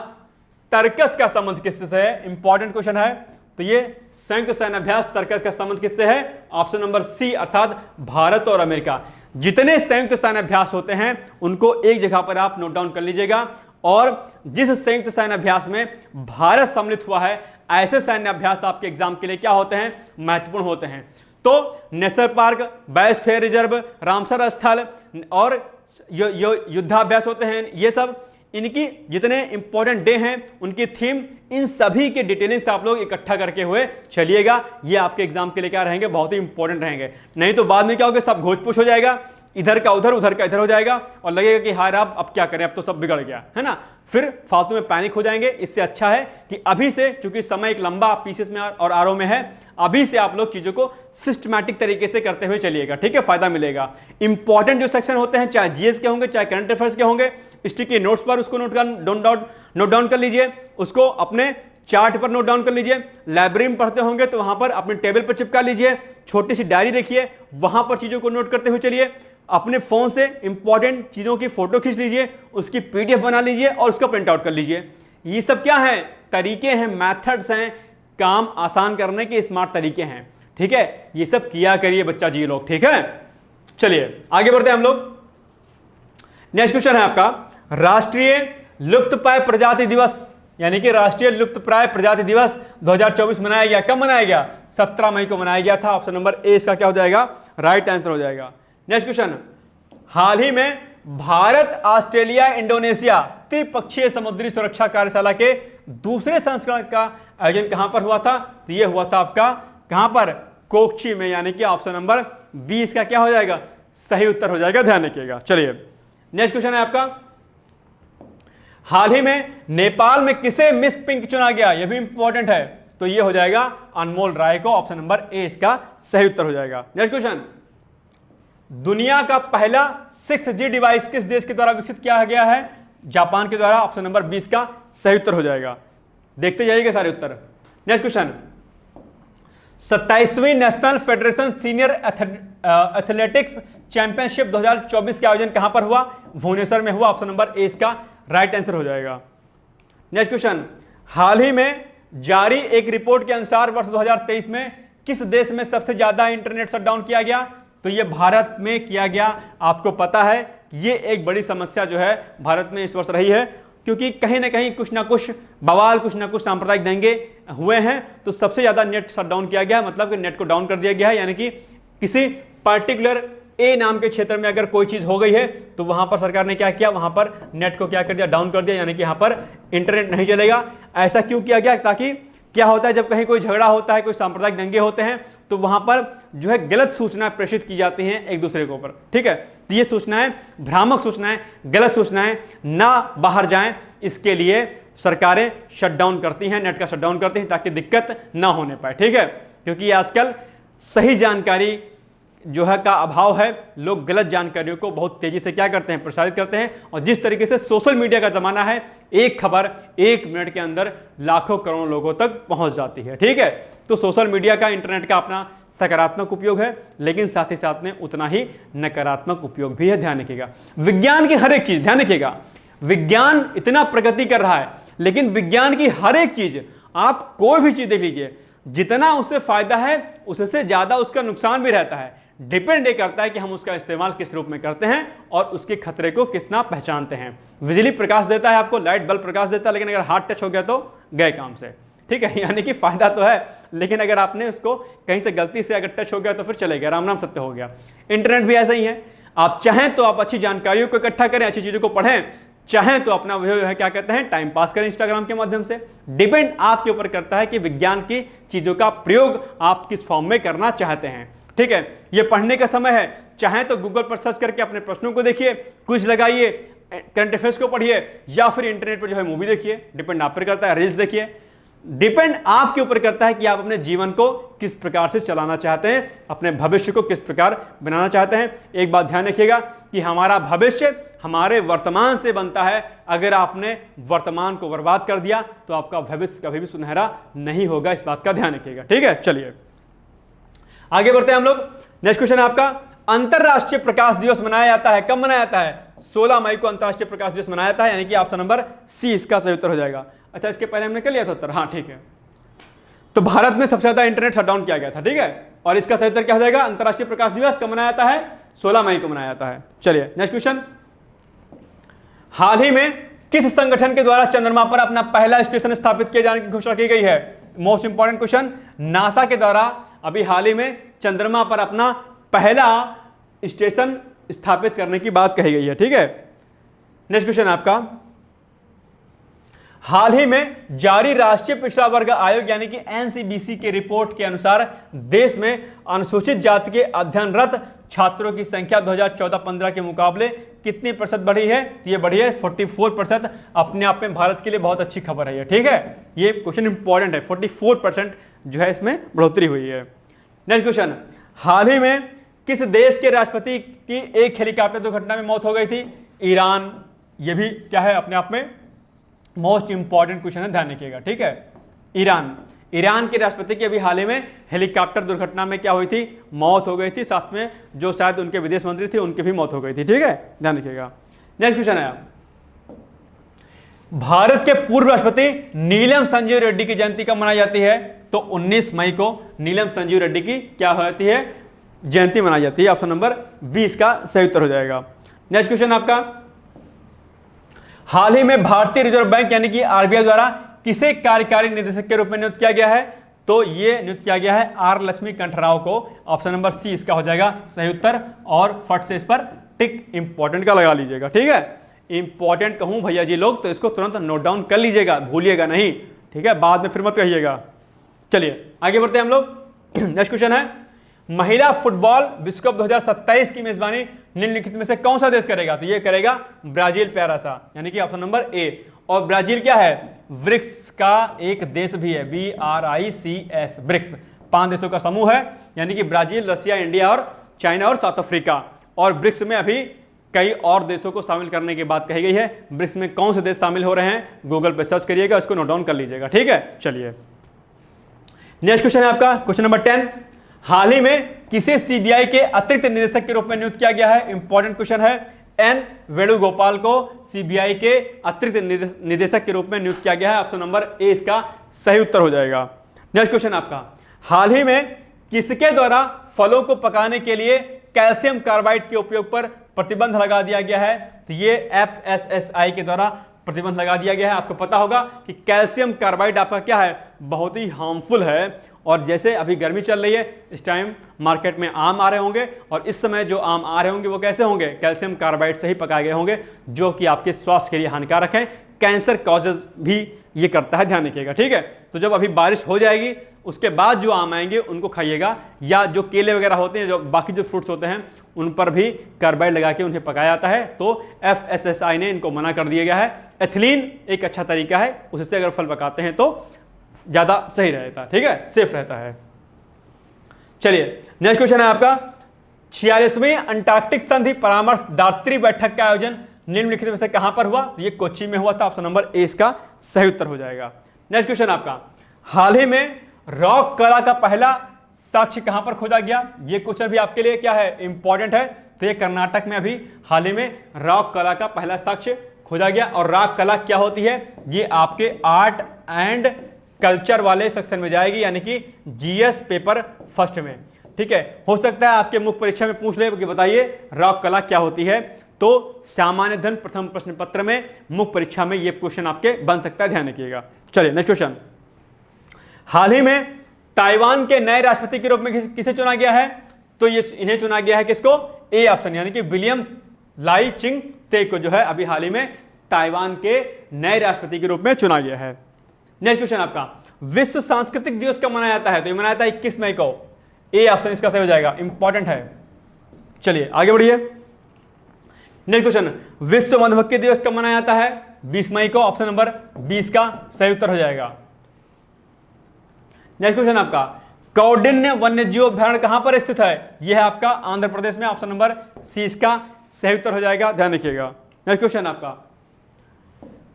तर्कस का संबंध किससे है? इंपॉर्टेंट क्वेश्चन है। तो ये संयुक्त सैन्य अभ्यास तर्कस का संबंध किससे है? ऑप्शन नंबर सी, अर्थात भारत और अमेरिका। जितने संयुक्त सैन्य अभ्यास होते हैं उनको एक जगह पर आप नोट डाउन कर लीजिएगा। और जिस संयुक्त सैन्य अभ्यास में भारत सम्मिलित हुआ है, ऐसे सैन्य अभ्यास आपके एग्जाम के लिए क्या होते हैं? महत्वपूर्ण होते हैं। तो national park, biosphere reserve, Ramsar स्थल और युद्धाभ्यास होते हैं, ये सब इनकी जितने इंपॉर्टेंट डे हैं उनकी थीम, इन सभी के डिटेलिंग से आप लोग इकट्ठा करके हुए चलिएगा। ये आपके एग्जाम के लिए क्या रहेंगे? बहुत ही इंपॉर्टेंट रहेंगे। नहीं तो बाद में क्या होगा, सब घोष पुछ हो जाएगा, इधर का उधर, उधर का इधर हो जाएगा, और लगेगा कि हाय अब क्या करें, अब तो सब बिगड़ गया है ना। फिर फालतू में पैनिक हो जाएंगे। इससे अच्छा है कि अभी से, चूंकि समय एक लंबा पीसीएस में और आरओ में है, अभी से आप लोग चीजों को सिस्टमैटिक तरीके से करते हुए चलिएगा। ठीक है, फायदा मिलेगा। इंपॉर्टेंट जो सेक्शन होते हैं, चाहे जीएस के होंगे, चाहे करंट अफेयर्स के होंगे, स्टिकी नोट्स पर उसको नोट डाउन कर लीजिए, उसको अपने चार्ट पर नोट डाउन कर लीजिए, लाइब्रेरी में पढ़ते होंगे तो वहां पर अपने टेबल पर चिपका लीजिए, छोटी सी डायरी रखिए, वहां पर चीजों को नोट करते हुए चलिए, अपने फोन से इंपॉर्टेंट चीजों की फोटो खींच लीजिए, उसकी पीडीएफ बना लीजिए और उसका प्रिंट आउट कर लीजिए। ये सब क्या है, तरीके हैं, मेथड्स हैं, काम आसान करने के स्मार्ट तरीके हैं, ठीक है। ये सब किया करिए बच्चा जी लोग, ठीक है। चलिए आगे बढ़ते हैं हम लोग। नेक्स्ट क्वेश्चन है आपका, राष्ट्रीय लुप्तप्राय प्रजाति दिवस यानी कि राष्ट्रीय लुप्तप्राय प्रजाति दिवस 2024 मनाया गया। कब मनाया गया? 17 मई को मनाया गया था। ऑप्शन नंबर ए इसका क्या हो जाएगा? राइट आंसर हो जाएगा। नेक्स्ट क्वेश्चन, हाल ही में भारत ऑस्ट्रेलिया इंडोनेशिया त्रिपक्षीय समुद्री सुरक्षा कार्यशाला के दूसरे संस्करण का आयोजन कहां पर हुआ था? तो यह हुआ था आपका कहां पर? कोच्चि में, यानी कि ऑप्शन नंबर बी इसका क्या हो जाएगा? सही उत्तर हो जाएगा, ध्यान रखिएगा। चलिए नेक्स्ट क्वेश्चन है आपका, हाल ही में नेपाल में किसे मिस पिंक चुना गया? यह भी इंपॉर्टेंट है, तो यह हो जाएगा अनमोल राय को। ऑप्शन नंबर ए इसका सही उत्तर हो जाएगा। नेक्स्ट क्वेश्चन, दुनिया का पहला 6G डिवाइस किस देश के द्वारा विकसित किया गया है? जापान के द्वारा। ऑप्शन नंबर 20 का सही उत्तर हो जाएगा। देखते जाइएगा सारे उत्तर। नेक्स्ट क्वेश्चन, 27वीं National Federation Senior Athletics Championship 2024 का आयोजन कहां पर हुआ? भुवनेश्वर में हुआ। ऑप्शन नंबर ए इसका राइट आंसर हो जाएगा। नेक्स्ट क्वेश्चन, हाल ही में जारी एक रिपोर्ट के अनुसार वर्ष 2023 में किस देश में सबसे ज्यादा इंटरनेट शटडाउन किया गया? तो यह भारत में किया गया। आपको पता है यह एक बड़ी समस्या जो है भारत में इस वर्ष रही है, क्योंकि कहीं ना कहीं कुछ ना कुछ बवाल, कुछ ना कुछ सांप्रदायिक दंगे हुए हैं, तो सबसे ज्यादा नेट शटडाउन किया गया, मतलब कि नेट को डाउन कर दिया गया है। यानी कि किसी पर्टिकुलर ए नाम के क्षेत्र में अगर कोई चीज हो गई है तो वहां पर सरकार ने क्या किया? वहां पर नेट को क्या कर दिया? डाउन कर दिया, यानी कि यहां पर इंटरनेट नहीं चलेगा। ऐसा क्यों किया गया? ताकि क्या होता है, जब कहीं कोई झगड़ा होता है, कोई सांप्रदायिक दंगे होते हैं, तो वहां पर जो है गलत सूचना प्रेषित की जाती हैं एक दूसरे के ऊपर, ठीक है। तो ये सूचनाएं, भ्रामक सूचनाएं, गलत सूचनाएं ना बाहर जाएं, इसके लिए सरकारें शटडाउन करती हैं, नेट का शटडाउन करती हैं, ताकि दिक्कत ना होने पाए, ठीक है। क्योंकि आजकल सही जानकारी जो है का अभाव है, लोग गलत जानकारियों को बहुत तेजी से क्या करते हैं? प्रसारित करते हैं। और जिस तरीके से सोशल मीडिया का जमाना है, एक खबर 1 मिनट के अंदर लाखों करोड़ों लोगों तक पहुंच जाती है, ठीक है। तो सोशल मीडिया का, इंटरनेट का अपना सकारात्मक उपयोग है, लेकिन साथ ही साथ में उतना ही नकारात्मक उपयोग भी है, ध्यान रखिएगा। विज्ञान की हर एक चीज, ध्यान रखिएगा, विज्ञान इतना प्रगति कर रहा है, लेकिन विज्ञान की हर एक चीज, आप कोई भी चीज देख लीजिए, जितना उससे फायदा है उससे ज्यादा उसका नुकसान भी रहता है। डिपेंड ये करता है कि हम उसका इस्तेमाल किस रूप में करते हैं और उसके खतरे को कितना पहचानते हैं। बिजली प्रकाश देता है आपको, लाइट बल्ब प्रकाश देता है, लेकिन अगर हाथ टच हो गया तो गए काम से, ठीक है। यानी कि फायदा तो है, लेकिन अगर आपने उसको कहीं से गलती से अगर टच हो गया तो फिर चले गया, राम नाम सत्य हो गया। इंटरनेट भी ऐसा ही है, आप चाहें तो आप अच्छी जानकारियों को इकट्ठा करें, अच्छी चीजों को पढ़ें, चाहें तो अपना जो है क्या कहते हैं, टाइम पास करें इंस्टाग्राम के माध्यम से। डिपेंड आपके ऊपर करता है कि विज्ञान की चीजों का प्रयोग आप किस फॉर्म में करना चाहते हैं, ठीक है। ये पढ़ने का समय है, चाहे तो गूगल पर सर्च करके अपने प्रश्नों को देखिए, क्विज लगाइए, करंट अफेयर्स को पढ़िए, या फिर इंटरनेट पर जो है मूवी देखिए, डिपेंड आप पर करता है, रील्स देखिए। डिपेंड आपके ऊपर करता है कि आप अपने जीवन को किस प्रकार से चलाना चाहते हैं, अपने भविष्य को किस प्रकार बनाना चाहते हैं। एक बात ध्यान रखिएगा कि हमारा भविष्य हमारे वर्तमान से बनता है। अगर आपने वर्तमान को बर्बाद कर दिया तो आपका भविष्य कभी भी सुनहरा नहीं होगा, इस बात का ध्यान रखिएगा, ठीक है। चलिए आगे बढ़ते हैं हम लोग। नेक्स्ट क्वेश्चन है आपका, अंतरराष्ट्रीय प्रकाश दिवस मनाया जाता है, कब मनाया जाता है? 16 मई को अंतरराष्ट्रीय प्रकाश दिवस मनाया जाता है, यानी कि ऑप्शन नंबर सी इसका सही उत्तर हो जाएगा। अच्छा, इसके पहले हमने कर लिया था उत्तर, हाँ ठीक है। तो भारत में सबसे ज्यादा इंटरनेट शटडाउन किया गया था, ठीक है, और इसका सही उत्तर क्या हो जाएगा? अंतरराष्ट्रीय प्रकाश दिवस कब मनाया जाता है? 16 मई को मनाया जाता है। चलिए नेक्स्ट क्वेश्चन, हाल ही में किस संगठन के द्वारा चंद्रमा पर अपना पहला स्टेशन स्थापित किए जाने की घोषणा की गई है? मोस्ट इंपॉर्टेंट क्वेश्चन, नासा के द्वारा अभी हाल ही में चंद्रमा पर अपना पहला स्टेशन स्थापित करने की बात कही गई है, ठीक है। नेक्स्ट क्वेश्चन आपका, हाल ही में जारी राष्ट्रीय पिछड़ा वर्ग आयोग यानी कि एनसीबीसी की रिपोर्ट के अनुसार देश में अनुसूचित जाति के अध्ययनरत छात्रों की संख्या 2014-15 के मुकाबले कितनी प्रतिशत बढ़ी है? तो ये बढ़ी है 44%। अपने आप में भारत के लिए बहुत अच्छी खबर है ये, ठीक है। ये क्वेश्चन इंपॉर्टेंट है, 44% जो है इसमें बढ़ोतरी हुई है। नेक्स्ट क्वेश्चन, हाल ही में किस देश के राष्ट्रपति की एक हेलीकॉप्टर दुर्घटना में मौत हो गई थी? ईरान। ये भी क्या है अपने आप में मोस्ट इंपॉर्टेंट क्वेश्चन है, ध्यान रखिएगा, ठीक है। ईरान के राष्ट्रपति की अभी हाल ही में हेलीकॉप्टर दुर्घटना में क्या हुई थी, मौत हो गई थी। साथ में जो शायद उनके विदेश मंत्री थे उनकी भी मौत हो गई थी, ठीक है, ध्यान रखिएगा। नेक्स्ट क्वेश्चन है, भारत के पूर्व राष्ट्रपति नीलम संजीव रेड्डी की जयंती कब मनाई जाती है? तो 19 मई को नीलम संजीव रेड्डी की क्या होती है, जयंती मनाई जाती है। ऑप्शन नंबर 20 का सही उत्तर हो जाएगा। नेक्स्ट क्वेश्चन आपका, हाल ही में भारतीय रिजर्व बैंक यानी कि आरबीआई द्वारा किसे कार्यकारी निदेशक के रूप में नियुक्त किया गया है? तो यह नियुक्त किया गया है आर लक्ष्मी कंठराव को। ऑप्शन नंबर सी इसका हो जाएगा सही उत्तर, और फट से इस पर टिक इंपॉर्टेंट का लगा लीजिएगा, ठीक है। इंपॉर्टेंट कहूं भैया जी लोग तो इसको तुरंत नोट डाउन कर लीजिएगा, भूलिएगा नहीं, ठीक है, बाद में फिर मत कहिएगा। चलिए आगे बढ़ते हैं हम लोग। नेक्स्ट क्वेश्चन है, महिला फुटबॉल विश्व कप 2027 की मेजबानी निम्नलिखित में से कौन सा देश करेगा? तो ये करेगा ब्राजील, प्यारा सा, यानी कि ऑप्शन नंबर ए। और ब्राजील क्या है, ब्रिक्स का एक देश भी है, BRICS, ब्रिक्स 5 देशों का समूह है, यानी कि ब्राजील, रशिया, इंडिया और चाइना और साउथ अफ्रीका। और ब्रिक्स में अभी कई और देशों को शामिल करने की बात कही गई है। ब्रिक्स में कौन से देश शामिल हो रहे हैं, गूगल पे सर्च करिएगा, इसको नोट डाउन कर लीजिएगा, ठीक है। चलिए नेक्स्ट क्वेश्चन है आपका, क्वेश्चन नंबर 10, हाल ही में किसे सीबीआई के अतिरिक्त निदेशक के रूप में नियुक्त किया गया है? इंपॉर्टेंट क्वेश्चन है। एन वेणुगोपाल को सीबीआई के अतिरिक्त निदेशक के रूप में नियुक्त किया गया है। ऑप्शन नंबर ए इसका सही उत्तर हो जाएगा। नेक्स्ट क्वेश्चन आपका, हाल ही में किसके द्वारा फलों को पकाने के लिए कैल्शियम कार्बाइड के उपयोग पर प्रतिबंध लगा दिया गया है? तो ये FSSAI के द्वारा प्रतिबंध लगा दिया गया है। आपको पता होगा कि कैल्शियम कार्बाइड आपका क्या है, बहुत ही हार्मफुल है। और जैसे अभी गर्मी चल रही है, इस टाइम मार्केट में आम आ रहे होंगे, और इस समय जो आम आ रहे होंगे वो कैसे होंगे, कैल्शियम कार्बाइड से ही पकाए गए होंगे, जो कि आपके स्वास्थ्य के लिए हानिकारक है, कैंसर कॉजेज भी ये करता है, ध्यान रखिएगा, ठीक है। तो जब अभी बारिश हो जाएगी उसके बाद जो आम आएंगे उनको खाइएगा, या जो केले वगैरह होते हैं, जो बाकी जो फ्रूट्स होते हैं उन पर भी कार्बाइड लगा के उन्हें पकाया जाता है। तो FSSAI ने इनको मना कर दिया गया है। एथिलीन एक अच्छा तरीका है, उससे अगर फल पकाते हैं तो ज्यादा सही रहता है, ठीक है, सेफ रहता है। चलिए नेक्स्ट क्वेश्चन है आपका, 46वीं अंटार्कटिक संधि परामर्शदात्री बैठक का आयोजन निम्नलिखित में से कहां पर हुआ? ये कोच्चि में हुआ था। ऑप्शन नंबर ए इसका सही उत्तर हो जाएगा। नेक्स्ट क्वेश्चन आपका, हाल ही में रॉक कला का पहला साक्ष्य कहां पर खोजा गया? ये क्वेश्चन भी आपके लिए क्या है, इंपॉर्टेंट है। तो ये कर्नाटक में अभी हाल ही में रॉक कला का पहला साक्ष्य खोजा गया। और रॉक कला क्या होती है, ये आपके आर्ट एंड कल्चर वाले सेक्शन में जाएगी, यानी कि GS पेपर फर्स्ट में, ठीक है। हो सकता है आपके मुख्य परीक्षा में पूछ ले कि बताइए रॉक कला क्या होती है, तो सामान्य धन प्रथम प्रश्न पत्र में मुख्य परीक्षा में यह क्वेश्चन आपके बन सकता है, ध्यान रखिएगा। चलिए नेक्स्ट क्वेश्चन, हाल ही में ताइवान के नए राष्ट्रपति के रूप में किसे चुना गया है? तो ये इन्हें चुना गया है, किसको? ए ऑप्शन, यानी कि विलियम लाई चिंग ते को जो है अभी हाल ही में ताइवान के नए राष्ट्रपति के रूप में चुना गया है। नेक्स्ट क्वेश्चन आपका, विश्व सांस्कृतिक दिवस कब मनाया जाता है? तो ये मनाया जाता है 21 मई को। ए ऑप्शन इसका सही हो जाएगा, इंपॉर्टेंट है। चलिए आगे बढ़िए। नेक्स्ट क्वेश्चन, विश्व मधुमक्खी दिवस कब मनाया जाता है? 20 मई को। ऑप्शन नंबर 20 का सही उत्तर हो जाएगा। नेक्स्ट क्वेश्चन आपका, कौंडिन्य वन्यजीव अभयारण्य कहां पर स्थित है? यह है आपका आंध्र प्रदेश में। ऑप्शन नंबर सी इसका सही उत्तर हो जाएगा, ध्यान रखिएगा। नेक्स्ट क्वेश्चन आपका,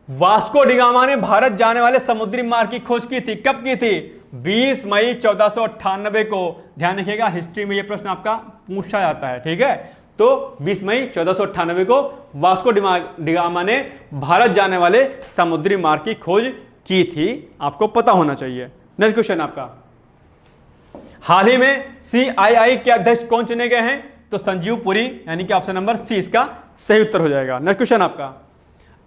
वास्को डिगामा ने भारत जाने वाले समुद्री मार्ग की खोज की थी, कब की थी? 20 मई 1498 को। ध्यान रखिएगा, हिस्ट्री में यह प्रश्न आपका पूछा जाता है, ठीक है। तो 20 मई 1498 को वास्को डिगामा ने भारत जाने वाले समुद्री मार्ग की खोज की थी, आपको पता होना चाहिए। नेक्स्ट क्वेश्चन आपका, हाल ही में CII के अध्यक्ष कौन चुने गए हैं? तो संजीव पुरी, यानी कि ऑप्शन नंबर सी इसका सही उत्तर हो जाएगा। नेक्स्ट क्वेश्चन आपका,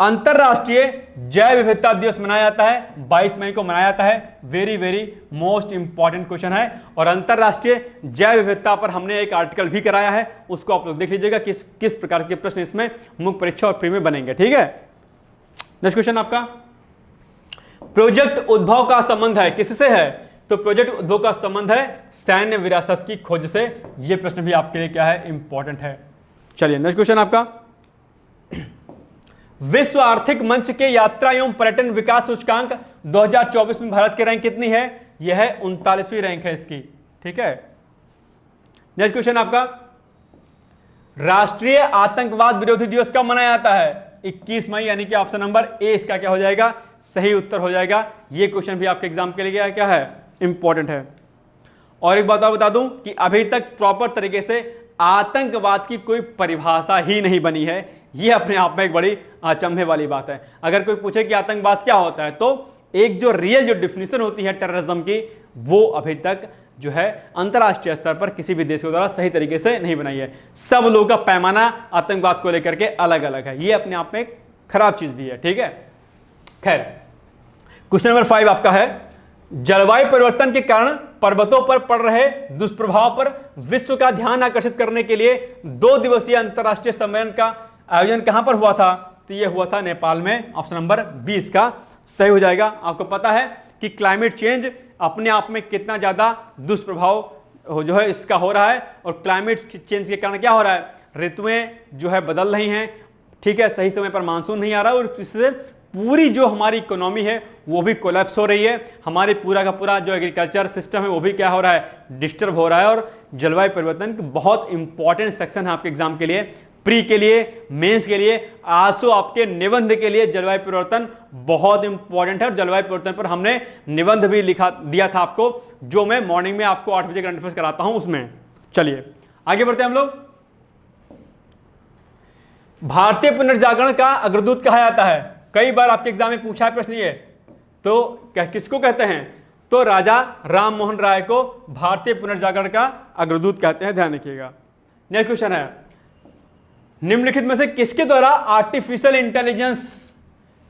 अंतरराष्ट्रीय जैव विविधता दिवस मनाया जाता है 22 मई को मनाया जाता है। Very very most important question है। और अंतरराष्ट्रीय जैव विविधता पर हमने एक आर्टिकल भी कराया है, उसको आप लोग देख लीजिएगा किस प्रकार के प्रश्न इसमें मुख्य परीक्षा और प्री में बनेंगे, ठीक है। नेक्स्ट क्वेश्चन आपका, प्रोजेक्ट उद्भव का संबंध है किससे है? तो प्रोजेक्ट उद्भव का संबंध है सैन्य विरासत की खोज से। यह प्रश्न भी आपके लिए क्या है, इंपॉर्टेंट है। चलिए नेक्स्ट क्वेश्चन आपका, विश्व आर्थिक मंच के यात्रा एवं पर्यटन विकास सूचकांक 2024 में भारत की रैंक कितनी है? यह है 39वीं रैंक है इसकी, ठीक है। नेक्स्ट क्वेश्चन आपका, राष्ट्रीय आतंकवाद विरोधी दिवस कब मनाया जाता है? 21 मई, यानी कि ऑप्शन नंबर ए इसका क्या हो जाएगा, सही उत्तर हो जाएगा। ये क्वेश्चन भी आपके एग्जाम के लिए क्या है, इंपॉर्टेंट है। और एक बात और बता दूं कि अभी तक प्रॉपर तरीके से आतंकवाद की कोई परिभाषा ही नहीं बनी है। ये अपने आप में एक बड़ी अचंभे वाली बात है। अगर कोई पूछे कि आतंकवाद क्या होता है, तो एक जो रियल जो डिफिनेशन होती है टेररिज्म की, वो अभी तक जो है अंतरराष्ट्रीय स्तर पर किसी भी देश के द्वारा सही तरीके से नहीं बनाई है। सब लोगों का पैमाना आतंकवाद को लेकर के अलग अलग है। ये अपने आप में एक खराब चीज भी है, ठीक है। खैर, क्वेश्चन नंबर 5 आपका है, जलवायु परिवर्तन के कारण पर्वतों पर पड़ रहे दुष्प्रभाव पर विश्व का ध्यान आकर्षित करने के लिए 2 दिवसीय अंतरराष्ट्रीय सम्मेलन का आयोजन कहां पर हुआ था? तो यह हुआ था नेपाल में। ऑप्शन नंबर 20 का सही हो जाएगा। आपको पता है कि क्लाइमेट चेंज अपने आप में कितना ज्यादा दुष्प्रभाव जो है इसका हो रहा है, और क्लाइमेट चेंज के कारण क्या हो रहा है, ऋतुएं जो है बदल रही हैं, ठीक है, सही समय पर मानसून नहीं आ रहा, और इससे पूरी जो हमारी इकोनॉमी है वो भी कोलैप्स हो रही है। हमारे पूरा का पूरा जो एग्रीकल्चर सिस्टम है वो भी क्या हो रहा है, डिस्टर्ब हो रहा है। और जलवायु परिवर्तन बहुत इंपॉर्टेंट सेक्शन है आपके एग्जाम के लिए, प्री के लिए, मेंस के लिए, आसो आपके निबंध के लिए जलवायु परिवर्तन बहुत इंपॉर्टेंट है। और जलवायु परिवर्तन पर हमने निबंध भी लिखा दिया था आपको, जो मैं मॉर्निंग में आपको 8 बजे करंट अफेयर्स कराता हूं उसमें। चलिए आगे बढ़ते हैं हम लोग। भारतीय पुनर्जागरण का अग्रदूत कहा जाता है? कई बार आपके एग्जाम में पूछा है प्रश्न ये, तो किसको कहते हैं? तो राजा राम मोहन राय को भारतीय पुनर्जागरण का अग्रदूत कहते हैं, ध्यान रखिएगा। नेक्स्ट क्वेश्चन है, निम्नलिखित में से किसके द्वारा आर्टिफिशियल इंटेलिजेंस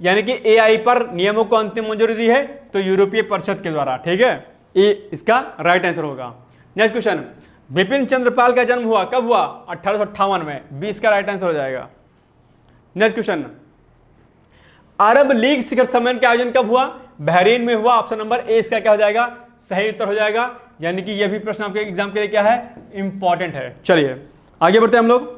यानी कि एआई पर नियमों को अंतिम मंजूरी दी है? तो यूरोपीय परिषद के द्वारा, ठीक है, ये इसका राइट आंसर होगा। नेक्स्ट क्वेश्चन, बिपिन चंद्रपाल का जन्म हुआ कब हुआ? 1858 में, 20 का राइट आंसर हो जाएगा। नेक्स्ट क्वेश्चन, अरब लीग शिखर सम्मेलन का आयोजन कब हुआ? बहरीन में हुआ। ऑप्शन नंबर ए इसका क्या हो जाएगा, सही उत्तर हो जाएगा। यानी कि यह भी प्रश्न आपके एग्जाम के लिए क्या है, इंपॉर्टेंट है। चलिए आगे बढ़ते हैं हम लोग।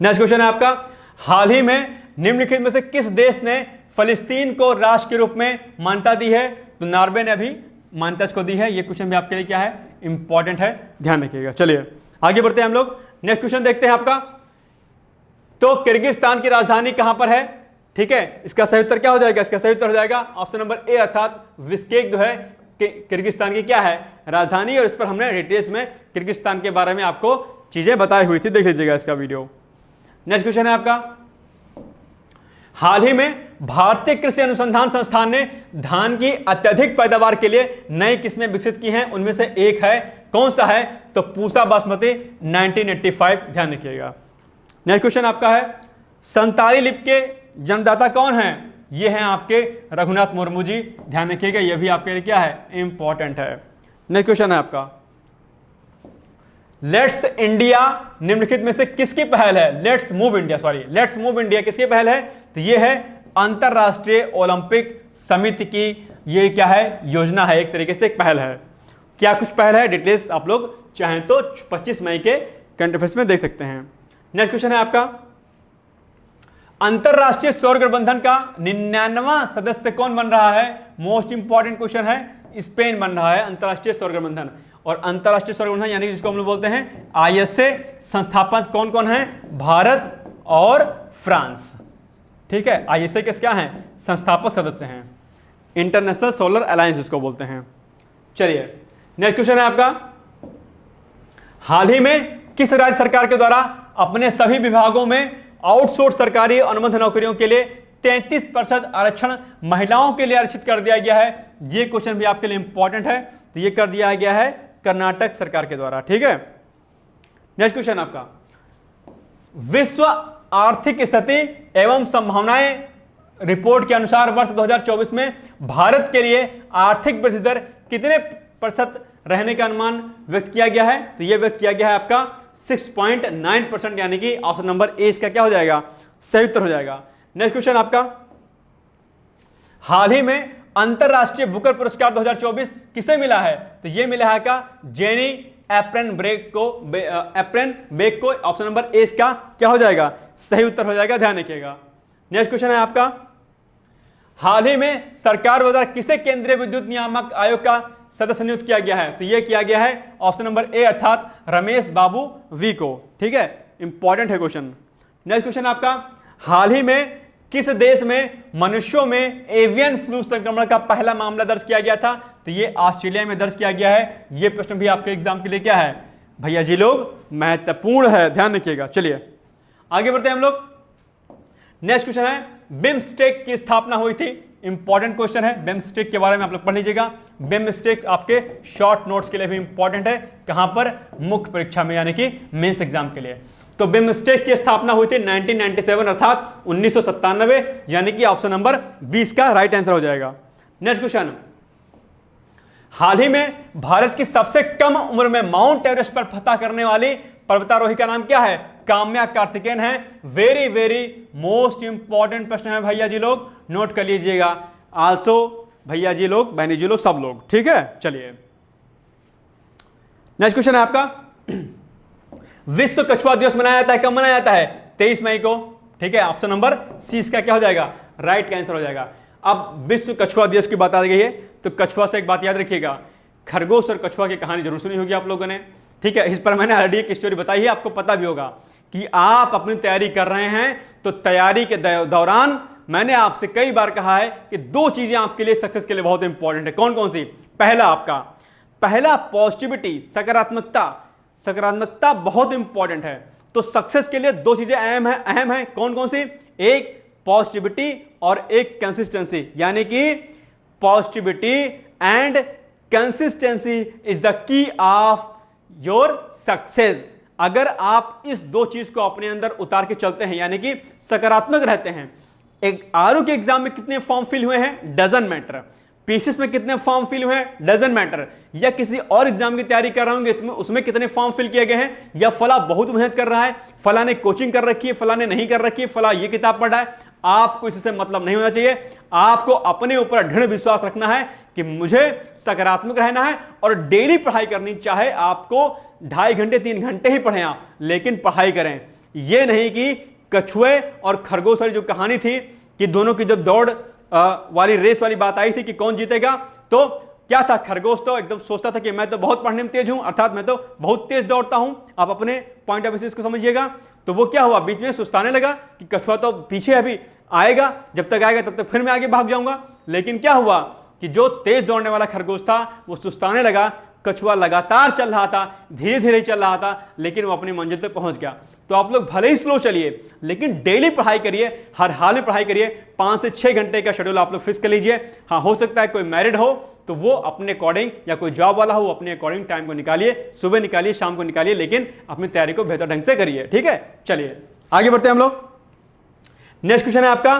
नेक्स्ट क्वेश्चन है आपका, हाल ही में निम्नलिखित में से किस देश ने फलस्तीन को राष्ट्र के रूप में मान्यता दी है? तो नॉर्वे ने अभी मान्यता इसको दी है। यह क्वेश्चन भी आपके लिए क्या है, इंपॉर्टेंट है, ध्यान रखिएगा। चलिए आगे बढ़ते हैं हम लोग। नेक्स्ट क्वेश्चन देखते हैं आपका, तो किर्गिस्तान की राजधानी कहां पर है? ठीक है, इसका सही उत्तर क्या हो जाएगा? इसका सही उत्तर हो जाएगा ऑप्शन नंबर ए, अर्थात बिश्केक जो है किर्गिस्तान की क्या है, राजधानी। और इस पर हमने डिटेल्स में किर्गिस्तान के बारे में आपको चीजें बताई हुई थी, देख लीजिएगा इसका वीडियो। नेक्स्ट क्वेश्चन है आपका, हाल ही में भारतीय कृषि अनुसंधान संस्थान ने धान की अत्यधिक पैदावार के लिए नई किस्में विकसित की हैं, उनमें से एक है, कौन सा है? तो पूसा बासमती 1985, ध्यान रखिएगा। नेक्स्ट क्वेश्चन आपका है, संताली लिपि के जन्मदाता कौन है? ये हैं आपके रघुनाथ मुर्मू जी, ध्यान रखिएगा, ये भी आपके लिए क्या है, इंपॉर्टेंट है। नेक्स्ट क्वेश्चन है आपका, लेट्स इंडिया निम्नलिखित में से किसकी पहल है? लेट्स मूव इंडिया किसकी पहल है? तो ये है अंतरराष्ट्रीय ओलंपिक समिति की, ये क्या है, योजना है, एक तरीके से एक पहल है। क्या कुछ पहल है, डिटेल्स आप लोग चाहें तो 25 मई के करंट अफेयर्स में देख सकते हैं। नेक्स्ट क्वेश्चन है आपका, अंतरराष्ट्रीय सौर गठबंधन का 99वां सदस्य कौन बन रहा है? मोस्ट इंपॉर्टेंट क्वेश्चन है, स्पेन बन रहा है अंतरराष्ट्रीय सौर गठबंधन। और अंतरराष्ट्रीय सौर गठबंधन यानी जिसको हम लोग बोलते हैं आईएसए, संस्थापक कौन कौन है? भारत और फ्रांस, ठीक है। आईएसए के क्या हैं, संस्थापक सदस्य हैं, इंटरनेशनल सोलर अलायंस इसको बोलते हैं। चलिए नेक्स्ट क्वेश्चन है आपका, हाल ही में किस राज्य सरकार के द्वारा अपने सभी विभागों में आउटसोर्स सरकारी अनुबंध नौकरियों के लिए 33% आरक्षण महिलाओं के लिए आरक्षित कर दिया गया है? यह क्वेश्चन भी आपके लिए इंपॉर्टेंट है, तो यह कर दिया गया है कर्नाटक सरकार के द्वारा, ठीक है। नेक्स्ट क्वेश्चन आपका, विश्व आर्थिक स्थिति एवं संभावनाएं रिपोर्ट के अनुसार वर्ष 2024 में भारत के लिए आर्थिक वृद्धि दर कितने प्रतिशत रहने का अनुमान व्यक्त किया गया है? तो यह व्यक्त किया गया है आपका 6.9%, यानी कि ऑप्शन नंबर ए इसका क्या हो जाएगा, सही उत्तर हो जाएगा। नेक्स्ट क्वेश्चन आपका, हाल ही में अंतरराष्ट्रीय बुकर पुरस्कार 2024 किसे मिला है? तो यह मिला है का जेनी एप्रेनबेक को, ऑप्शन नंबर ए इसका क्या हो जाएगा, सही उत्तर हो जाएगा, ध्यान रखिएगा। नेक्स्ट क्वेश्चन है आपका, हाल ही में सरकार द्वारा किसे केंद्रीय विद्युत नियामक आयोग का सदस्य नियुक्त किया गया है? तो यह किया गया है ऑप्शन नंबर ए, अर्थात रमेश बाबू वी को, ठीक है, इंपॉर्टेंट है क्वेश्चन। नेक्स्ट क्वेश्चन आपका, हाल ही में किस देश में मनुष्यों में एवियन फ्लू संक्रमण का पहला मामला दर्ज किया गया था? तो ये ऑस्ट्रेलिया में दर्ज किया गया है। ये प्रश्न भी आपके एग्जाम के लिए क्या है भैया जी लोग, महत्वपूर्ण है, ध्यान रखिएगा। चलिए आगे बढ़ते हैं हम लोग। नेक्स्ट क्वेश्चन है, बिम्स्टेक की स्थापना हुई थी। इंपॉर्टेंट क्वेश्चन है, बिम्स्टेक के बारे में आप लोग पढ़ लीजिएगा। बिम्स्टेक आपके शॉर्ट नोट्स के लिए भी इंपॉर्टेंट है। कहां पर? मुख्य परीक्षा में, यानी कि मेंस एग्जाम के लिए। तो बिम्स्टेक की स्थापना हुई थी 1997 अर्थात 1997, यानी कि ऑप्शन नंबर 20 का राइट आंसर हो जाएगा। नेक्स्ट क्वेश्चन, हाल ही में भारत की सबसे कम उम्र में माउंट एवरेस्ट पर फतह करने वाली पर्वतारोही का नाम क्या है? काम्या कार्तिकेयन है। वेरी वेरी मोस्ट इंपॉर्टेंट प्रश्न है भैया जी लोग, नोट कर लीजिएगा। आल्सो भैया जी लोग, बहनी जी लोग, सब लोग, ठीक है। चलिए नेक्स्ट क्वेश्चन है आपका, विश्व कछुआ दिवस मनाया जाता है, कब मनाया जाता है? 23 मई को, ठीक है। ऑप्शन नंबर सी इसका क्या हो जाएगा? राइट का आंसर हो जाएगा। अब विश्व कछुआ दिवस की बात आ गई है, तो कछुआ से एक बात याद रखिएगा, खरगोश और कछुआ की कहानी जरूर सुनी होगी आप लोगों ने, ठीक है। इस पर मैंने ऑलरेडी एक स्टोरी बताई है, आपको पता भी होगा कि आप अपनी तैयारी कर रहे हैं, तो तैयारी के दौरान मैंने आपसे कई बार कहा है कि दो चीजें आपके लिए सक्सेस के लिए बहुत इंपॉर्टेंट है। कौन कौन सी? पहला पॉजिटिविटी, सकारात्मकता। सकारात्मकता बहुत इंपॉर्टेंट है। तो सक्सेस के लिए दो चीजें अहम है। कौन कौन सी? एक पॉजिटिविटी और एक कंसिस्टेंसी, यानी कि positivity and consistency is the key of your success. अगर आप इस दो चीज को अपने अंदर उतार के चलते हैं, यानी कि सकारात्मक रहते हैं। एक आरओ के एग्जाम में कितने फॉर्म फिल हुए हैं, डजंट मैटर। पीसीएस में कितने फॉर्म फिल हुए हैं, डजंट मैटर। या किसी और एग्जाम की तैयारी कर रहे होंगे तो उसमें कितने फॉर्म फिल किए गए हैं, या फला बहुत मेहनत कर रहा है, फला ने कोचिंग कर रखी है, फला ने नहीं कर रखी है, फला ये किताब पढ़ा है। आपको इससे मतलब नहीं होना चाहिए। आपको अपने ऊपर दृढ़ विश्वास रखना है कि मुझे सकारात्मक रहना है और डेली पढ़ाई करनी। चाहे आपको 2.5 घंटे 3 घंटे ही पढ़ें आप, लेकिन पढ़ाई करें। यह नहीं कि कछुए और खरगोश वाली जो कहानी थी कि दोनों की जब दौड़ वाली रेस वाली बात आई थी कि कौन जीतेगा, तो क्या था, खरगोश तो एकदम सोचता था कि मैं तो बहुत पढ़ने में तेज हूं, अर्थात मैं तो बहुत तेज दौड़ता हूं। आप अपने पॉइंट ऑफ व्यू से इसको समझिएगा। तो वो क्या हुआ, बीच में सुस्ताने लगा कि कछुआ तो पीछे अभी आएगा, जब तक आएगा तब तक फिर मैं आगे भाग जाऊंगा। लेकिन क्या हुआ कि जो तेज दौड़ने वाला खरगोश था वो सुस्ताने लगा, कछुआ लगातार चल रहा था, धीरे धीरे चल रहा था, लेकिन वो अपनी मंजिल तक पहुंच गया। तो आप लोग भले ही स्लो चलिए, लेकिन डेली पढ़ाई करिए, हर हाल में पढ़ाई करिए। 5 से 6 घंटे का शेड्यूल आप लोग फिक्स कर लीजिए। हाँ, हो सकता है कोई मैरिड हो तो वो अपने अकॉर्डिंग, या कोई जॉब वाला हो अपने अकॉर्डिंग टाइम को निकालिए, सुबह निकालिए, शाम को निकालिए, लेकिन अपनी तैयारी को बेहतर ढंग से करिए, ठीक है। चलिए आगे बढ़ते हैं हम लोग। नेक्स्ट क्वेश्चन है आपका,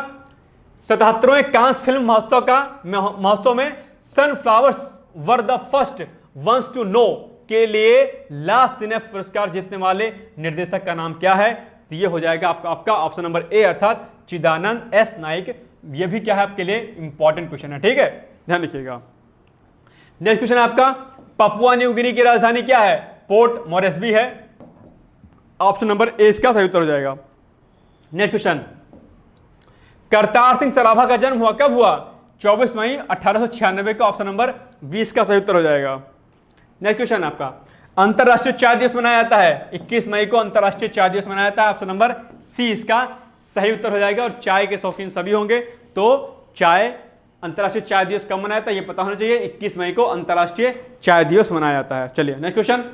77वें कांस फिल्म महोत्सव में sunflowers were the first ones to know के लिए ला सिनेफ पुरस्कार जीतने वाले निर्देशक का नाम क्या है? तो ये हो जाएगा आपका ऑप्शन नंबर ए, अर्थात चिदानंद एस नाइक। ये भी क्या है आपके लिए इंपॉर्टेंट क्वेश्चन है, ठीक है, ध्यान रखिएगा। नेक्स्ट क्वेश्चन है आपका, पपुआ न्यू गिनी की राजधानी क्या है? पोर्ट मोरेस्बी है। ऑप्शन नंबर ए इसका सही उत्तर हो जाएगा। नेक्स्ट क्वेश्चन, करतार सिंह सराभा का जन्म हुआ कब हुआ? 24 मई 1896 का ऑप्शन नंबर 20 का सही उत्तर हो जाएगा। नेक्स्ट क्वेश्चन आपका, अंतरराष्ट्रीय चाय दिवस मनाया जाता है 21 मई को, अंतरराष्ट्रीय चाय दिवस मनाया जाता है। ऑप्शन नंबर सी इसका सही उत्तर हो जाएगा। और चाय के शौकीन सभी होंगे, तो चाय अंतरराष्ट्रीय चाय दिवस कब मनाया जाता है ये पता होना चाहिए। 21 मई को अंतरराष्ट्रीय चाय दिवस मनाया जाता है। चलिए नेक्स्ट क्वेश्चन,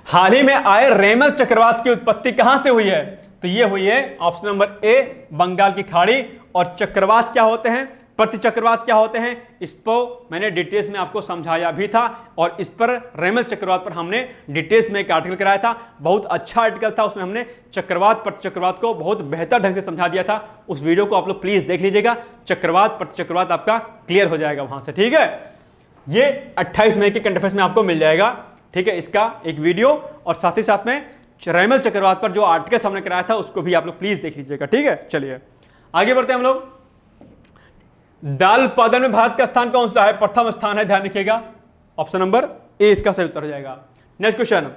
हाल ही में आए रेमल चक्रवात की उत्पत्ति कहां से हुई है? तो ये हुई है ऑप्शन नंबर ए, बंगाल की खाड़ी। और चक्रवात क्या होते हैं, प्रति चक्रवात क्या होते हैं, इसको मैंने डिटेल्स में आपको समझाया भी था। और इस पर रेमल चक्रवात पर हमने डिटेल्स में एक आर्टिकल कराया था, बहुत अच्छा आर्टिकल था। उसमें हमने चक्रवात प्रति चक्रवात को बहुत बेहतर ढंग से समझा दिया था। उस वीडियो को आप लोग प्लीज देख लीजिएगा, चक्रवात प्रति चक्रवात आपका क्लियर हो जाएगा वहां से, ठीक है। ये 28 मई के करंट अफेयर्स में आपको मिल जाएगा, ठीक है, इसका एक वीडियो। और साथ ही साथ में रेमल चक्रवात पर जो आर्टिकल हमने कराया था उसको भी आप लोग प्लीज देख लीजिएगा, ठीक है। चलिए आगे बढ़ते हैं हम लोग। दाल उत्पादन में भारत का स्थान कौन सा है? प्रथम स्थान है, ध्यान रखिएगा। ऑप्शन नंबर ए इसका सही उत्तर हो जाएगा। नेक्स्ट क्वेश्चन,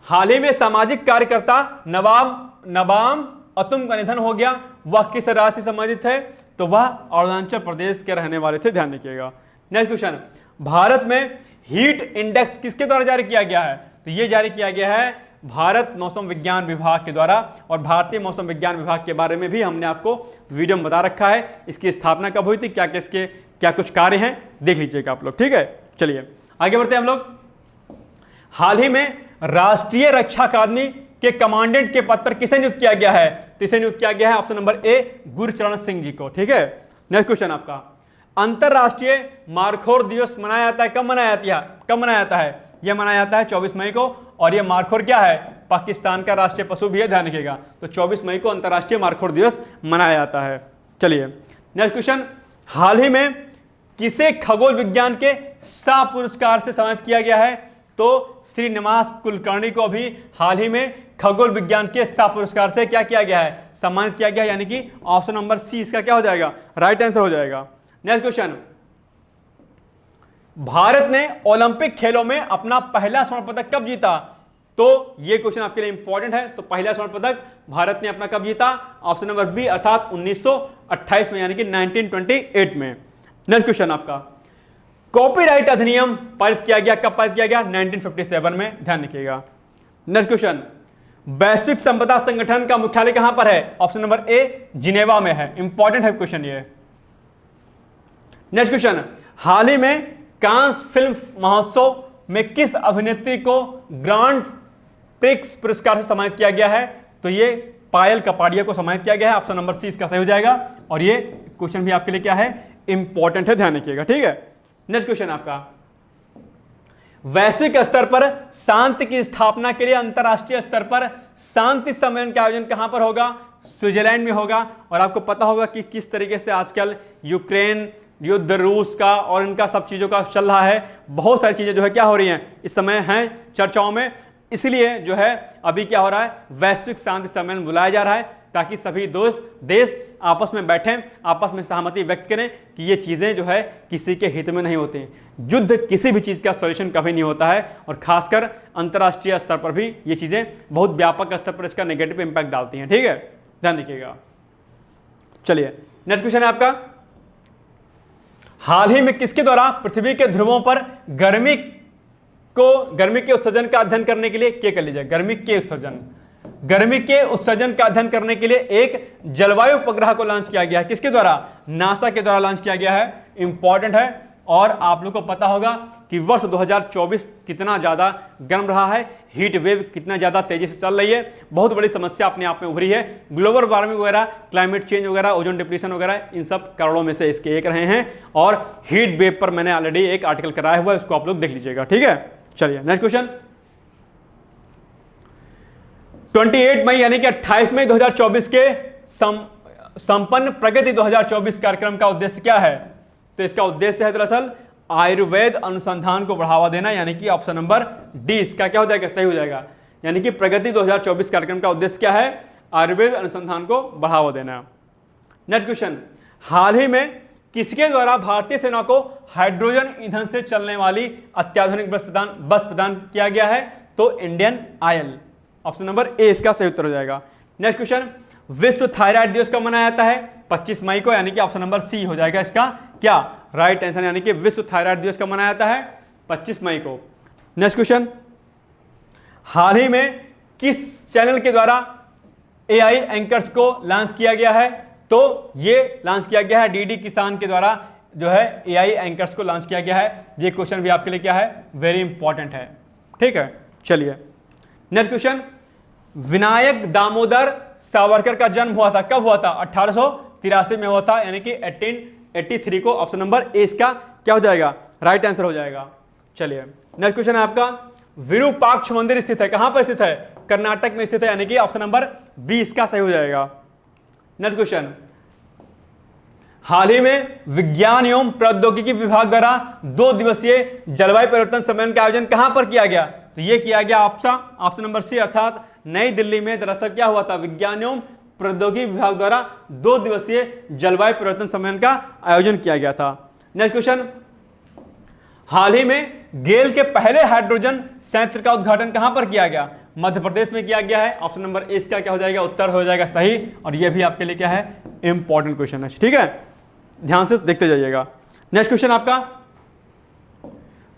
हाल ही में सामाजिक कार्यकर्ता नबाम अतुम का निधन हो गया, वह किस राज्य से संबंधित है? तो वह अरुणाचल प्रदेश के रहने वाले थे, ध्यान रखिएगा। नेक्स्ट क्वेश्चन, भारत में हीट इंडेक्स किसके द्वारा जारी किया गया है? तो यह जारी किया गया है भारत मौसम विज्ञान विभाग के द्वारा, और भारतीय मौसम विज्ञान विभाग के बारे में भी हमने आपको वीडियो में बता रखा है। इसकी स्थापना कब हुई थी, क्या किसके क्या कुछ कार्य हैं, देख लीजिएगा आप लोग। ठीक है, चलिए आगे बढ़ते हैं हम लोग। हाल ही में राष्ट्रीय रक्षा अकादमी के कमांडेंट के पद पर किसे नियुक्त किया गया है, तो इसे नियुक्त किया गया है option number A Gurcharan Singh ji को। ठीक है, नेक्स्ट क्वेश्चन आपका, अंतरराष्ट्रीय मारखोर दिवस मनाया जाता है, कब मनाया जाता है? यह मनाया जाता है 24 मई को, और यह मारखोर क्या है, पाकिस्तान का राष्ट्रीय पशु भी है, ध्यान रखिएगा। तो 24 मई को अंतरराष्ट्रीय मारखोर दिवस मनाया जाता है। चलिए नेक्स्ट क्वेश्चन, हाल ही में किसे खगोल विज्ञान के शाह पुरस्कार से सम्मानित किया गया है, तो श्रीनिवास कुलकर्णी को भी हाल ही में खगोल विज्ञान के शाह पुरस्कार से क्या किया गया है, सम्मानित किया गया है, यानी कि ऑप्शन नंबर सी इसका क्या हो जाएगा, राइट आंसर हो जाएगा। नेक्स्ट क्वेश्चन, भारत ने ओलंपिक खेलों में अपना पहला स्वर्ण पदक कब जीता, तो यह क्वेश्चन आपके लिए इंपॉर्टेंट है। तो पहला स्वर्ण पदक भारत ने अपना कब जीता, ऑप्शन नंबर बी अर्थात 1928 में, यानी कि 1928 में। नेक्स्ट क्वेश्चन आपका, कॉपीराइट अधिनियम पारित किया गया, कब पारित किया गया, 1957 में, ध्यान रखिएगा। नेक्स्ट क्वेश्चन, वैश्विक संपदा संगठन का मुख्यालय कहां पर है, ऑप्शन नंबर ए जिनेवा में है, इंपॉर्टेंट है क्वेश्चन ये। नेक्स्ट क्वेश्चन, हाल ही में कांस फिल्म महोत्सव में किस अभिनेत्री को ग्रांड प्रिक्स पुरस्कार से सम्मानित किया गया है, तो ये पायल कपाड़िया को सम्मानित किया गया है, ऑप्शन नंबर सी इसका सही हो जाएगा। और ये क्वेश्चन भी आपके लिए क्या है, इंपॉर्टेंट है, ध्यान रखिएगा। ठीक है, नेक्स्ट क्वेश्चन आपका, वैश्विक स्तर पर शांति की स्थापना के लिए अंतरराष्ट्रीय स्तर पर शांति सम्मेलन का आयोजन कहां पर होगा, स्विट्जरलैंड में होगा। और आपको पता होगा कि किस तरीके से आजकल यूक्रेन युद्ध, रूस का और इनका सब चीजों का चल रहा है, बहुत सारी चीजें जो है क्या हो रही हैं इस समय हैं चर्चाओं में। इसलिए जो है अभी क्या हो रहा है, वैश्विक शांति सम्मेलन बुलाया जा रहा है, ताकि सभी देश आपस में बैठें, आपस में सहमति व्यक्त करें कि ये चीजें जो है किसी के हित में नहीं होती। युद्ध किसी भी चीज का सॉल्यूशन कभी नहीं होता है, और खासकर अंतरराष्ट्रीय स्तर पर भी ये चीजें बहुत व्यापक स्तर पर इसका नेगेटिव इंपैक्ट डालती हैं। ठीक है, ध्यान रखिएगा। चलिए नेक्स्ट क्वेश्चन है आपका, हाल ही में किसके द्वारा पृथ्वी के ध्रुवों पर गर्मी के उत्सर्जन का अध्ययन करने के लिए क्या कर लीजिए, गर्मी के उत्सर्जन का अध्ययन करने के लिए एक जलवायु उपग्रह को लॉन्च किया गया है, किसके द्वारा, नासा के द्वारा लॉन्च किया गया है, इंपॉर्टेंट है। और आप लोगों को पता होगा कि वर्ष 2024 कितना ज्यादा गर्म रहा है, हीट वेव कितना ज्यादा तेजी से चल रही है, बहुत बड़ी समस्या अपने आप में उभरी है। ग्लोबल वार्मिंग वगैरह, क्लाइमेट चेंज वगैरह, ओजोन डिप्लीशन वगैरह, इन सब कारणों में से इसके एक रहे हैं। और हीट वेव पर मैंने ऑलरेडी एक आर्टिकल कराया हुआ है, उसको आप लोग देख लीजिएगा। ठीक है, चलिए नेक्स्ट क्वेश्चन, 28 मई यानी कि 28 मई 2024 के संपन्न प्रगति 2024 कार्यक्रम का उद्देश्य क्या है, तो इसका उद्देश्य है दरअसल आयुर्वेद अनुसंधान को बढ़ावा देना, यानी कि ऑप्शन नंबर डी इसका क्या हो जाएगा, सही हो जाएगा। यानी कि प्रगति 2024 कार्यक्रम का उद्देश्य क्या है, आयुर्वेद अनुसंधान को बढ़ावा देना। नेक्स्ट क्वेश्चन, हाल ही में किसके द्वारा भारतीय सेना को हाइड्रोजन ईंधन से चलने वाली अत्याधुनिक बस प्रदान किया गया है, तो इंडियन ऑयल, ऑप्शन नंबर ए इसका सही उत्तर हो जाएगा। नेक्स्ट क्वेश्चन, विश्व थायराइड दिवस कब मनाया जाता है, 25 मई को, यानी कि ऑप्शन नंबर सी हो जाएगा इसका क्या राइट आंसर, यानी कि विश्व थायराइड दिवस कब मनाया जाता है, 25 मई को। नेक्स्ट क्वेश्चन, हाल ही में किस चैनल के द्वारा एआई एंकर्स को लॉन्च किया गया है, तो ये लॉन्च किया गया है डीडी किसान के द्वारा जो है एआई एंकर्स को लॉन्च किया गया है। ये क्वेश्चन भी आपके लिए क्या है, वेरी इंपॉर्टेंट है। ठीक है, चलिए नेक्स्ट क्वेश्चन, विनायक दामोदर सावरकर का जन्म हुआ था, कब हुआ था, 1883 में हुआ था, यानी कि 1883 को, ऑप्शन नंबर ए इसका क्या हो जाएगा, राइट आंसर हो जाएगा। चलिए नेक्स्ट क्वेश्चन है आपका, विरूपाक्ष मंदिर स्थित है, कहां पर स्थित है, कर्नाटक में स्थित है, यानी कि ऑप्शन नंबर बी इसका सही हो जाएगा। नेक्स्ट क्वेश्चन, हाल ही में विज्ञान एवं प्रौद्योगिकी विभाग द्वारा 2 दिवसीय जलवायु परिवर्तन सम्मेलन का आयोजन कहां पर किया गया, तो यह किया गया ऑप्शन नंबर सी अर्थात नई दिल्ली में। दरअसल क्या हुआ था, विज्ञान एवं प्रौद्योगिकी विभाग द्वारा 2 दिवसीय जलवायु परिवर्तन सम्मेलन का आयोजन किया गया था। नेक्स्ट क्वेश्चन, हाल ही में गेल के पहले हाइड्रोजन संयंत्र का उद्घाटन कहां पर किया गया, मध्य प्रदेश में किया गया है, ऑप्शन नंबर ए इसका क्या हो जाएगा, उत्तर हो जाएगा सही। और यह भी आपके लिए क्या है, इंपॉर्टेंट क्वेश्चन है। ठीक है, ध्यान से देखते जाइएगा। नेक्स्ट क्वेश्चन आपका,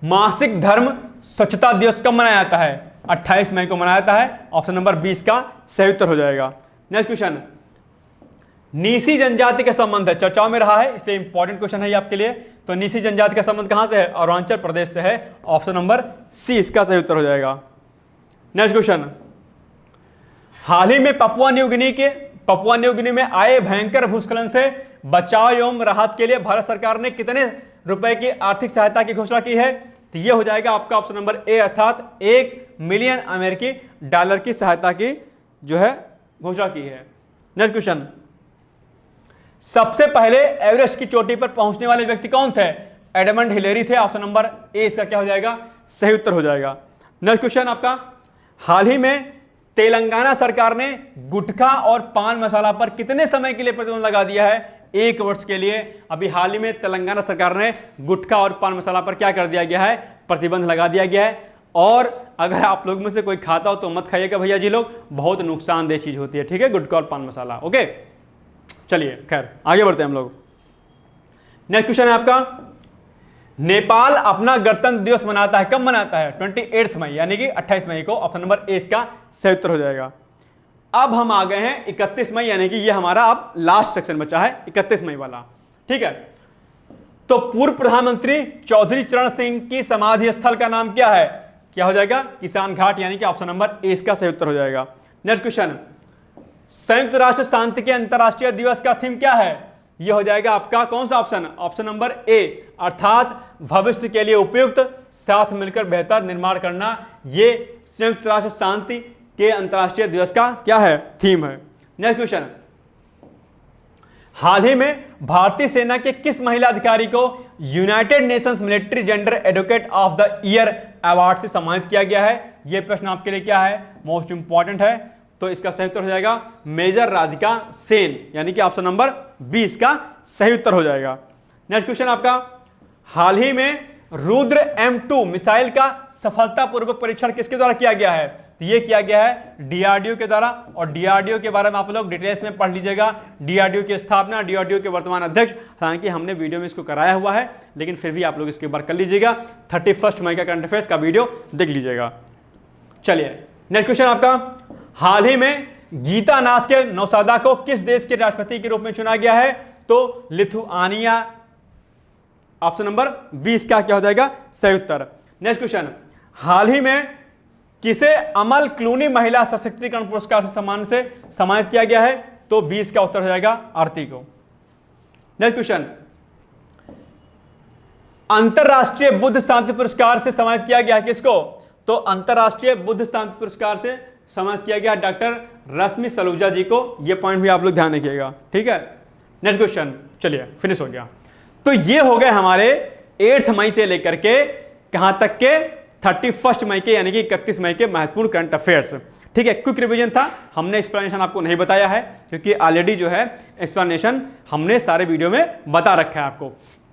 मासिक धर्म स्वच्छता दिवस कब मनाया जाता है, 28 मई को मनाया जाता है। ऑप्शन नंबर 20 का सही उत्तर हो जाएगा। नेक्स्ट क्वेश्चन, नीसी जनजाति का संबंध है, चर्चाओं में रहा है इसलिए इंपॉर्टेंट क्वेश्चन है ये आपके लिए। तो नीसी जनजाति का संबंध कहां से है? अरुणाचल प्रदेश से है। ऑप्शन नंबर सी इसका सही उत्तर हो जाएगा। नेक्स्ट क्वेश्चन, हाल ही में पपुआ न्यू गिनी में आए भयंकर भूस्खलन से बचाव एवं राहत के लिए भारत सरकार ने कितने रुपए की आर्थिक सहायता की घोषणा की है? तो यह हो जाएगा आपका ऑप्शन नंबर ए, अर्थात 1 मिलियन अमेरिकी डॉलर की सहायता की जो है घोषणा की है। नेक्स्ट क्वेश्चन, सबसे पहले एवरेस्ट की चोटी पर पहुंचने वाले व्यक्ति कौन थे? एडमंड हिलेरी थे। ऑप्शन नंबर ए इसका क्या हो जाएगा? सही उत्तर हो जाएगा। नेक्स्ट क्वेश्चन आपका, हाल ही में तेलंगाना सरकार ने गुटखा और पान मसाला पर कितने समय के लिए प्रतिबंध लगा दिया है? 1 वर्ष के लिए। अभी हाल ही में तेलंगाना सरकार ने गुटखा और पान मसाला पर क्या कर दिया गया है? प्रतिबंध लगा दिया गया है। और अगर आप लोग में से कोई खाता हो तो मत खाइएगा भैया जी लोग, बहुत नुकसानदेह चीज होती है, ठीक है, गुटखा और पान मसाला। ओके, चलिए खैर आगे बढ़ते हैं हम लोग। नेक्स्ट क्वेश्चन है आपका, नेपाल अपना गणतंत्र दिवस मनाता है, कब मनाता है? 28 मई यानी कि 28 मई को। ऑप्शन नंबर ए इसका सही उत्तर हो जाएगा। अब हम आ गए हैं 31 मई, यानी कि ये हमारा अब लास्ट सेक्शन बचा है 31 मई वाला, ठीक है। तो पूर्व प्रधानमंत्री चौधरी चरण सिंह की समाधि स्थल का नाम क्या है? क्या हो जाएगा? किसान घाट, यानी कि ऑप्शन नंबर ए इसका सही उत्तर हो जाएगा। नेक्स्ट क्वेश्चन, संयुक्त राष्ट्र शांति के अंतरराष्ट्रीय दिवस का थीम क्या है? यह हो जाएगा आपका कौन सा ऑप्शन? ऑप्शन नंबर ए, अर्थात भविष्य के लिए उपयुक्त, साथ मिलकर बेहतर निर्माण करना। ये संयुक्त राष्ट्र शांति के अंतरराष्ट्रीय दिवस का क्या है? थीम है। नेक्स्ट क्वेश्चन, हाल ही में भारतीय सेना के किस महिला अधिकारी को United Nations military gender advocate of the year award से सम्मानित किया गया है? यह प्रश्न आपके लिए क्या है? मोस्ट इंपॉर्टेंट है। तो इसका सही उत्तर हो जाएगा मेजर राधिका सेन, यानी कि ऑप्शन नंबर 20 का सही उत्तर हो जाएगा। नेक्स्ट क्वेश्चन आपका, हाल ही में रुद्र M2 मिसाइल का सफलतापूर्वक परीक्षण किसके द्वारा किया गया है? तो यह किया गया है डीआरडीओ के द्वारा। और डीआरडीओ के बारे में आप लोग डिटेल्स में पढ़ लीजिएगा। डीआरडीओ की स्थापना, डीआरडीओ के वर्तमान अध्यक्ष, हालांकि हमने वीडियो में इसको कराया हुआ है लेकिन फिर भी आप लोग इसके बार कर लीजिएगा। 31 मई का करंट अफेयर्स का वीडियो देख लीजिएगा। चलिए नेक्स्ट क्वेश्चन आपका, हाल ही में गीता नास के नौसादा को किस देश के राष्ट्रपति के रूप में चुना गया है? तो लिथुआनिया। ऑप्शन नंबर 20 का क्या हो जाएगा? सही उत्तर। नेक्स्ट क्वेश्चन, हाल ही में किसे अमल क्लूनी महिला सशक्तिकरण पुरस्कार से सम्मानित किया गया है? तो 20 का उत्तर हो जाएगा आरती को। नेक्स्ट क्वेश्चन, अंतरराष्ट्रीय बुद्ध शांति पुरस्कार से सम्मानित किया गया है किसको? तो अंतरराष्ट्रीय बुद्ध शांति पुरस्कार से सम्मानित किया गया डॉक्टर रश्मि सलूजा जी को। यह पॉइंट भी आप लोग ध्यान रखिएगा, ठीक है। नेक्स्ट क्वेश्चन, चलिए फिनिश हो गया। तो ये हो गए हमारे 8 मई से लेकर के कहां तक के 31 मई के, यानी कि 31 मई के महत्वपूर्ण करंट अफेयर्स, ठीक है। क्विक रिवीजन था, हमने एक्सप्लेनेशन आपको नहीं बताया है क्योंकि ऑलरेडी जो है एक्सप्लेनेशन हमने सारे वीडियो में बता रखा है आपको।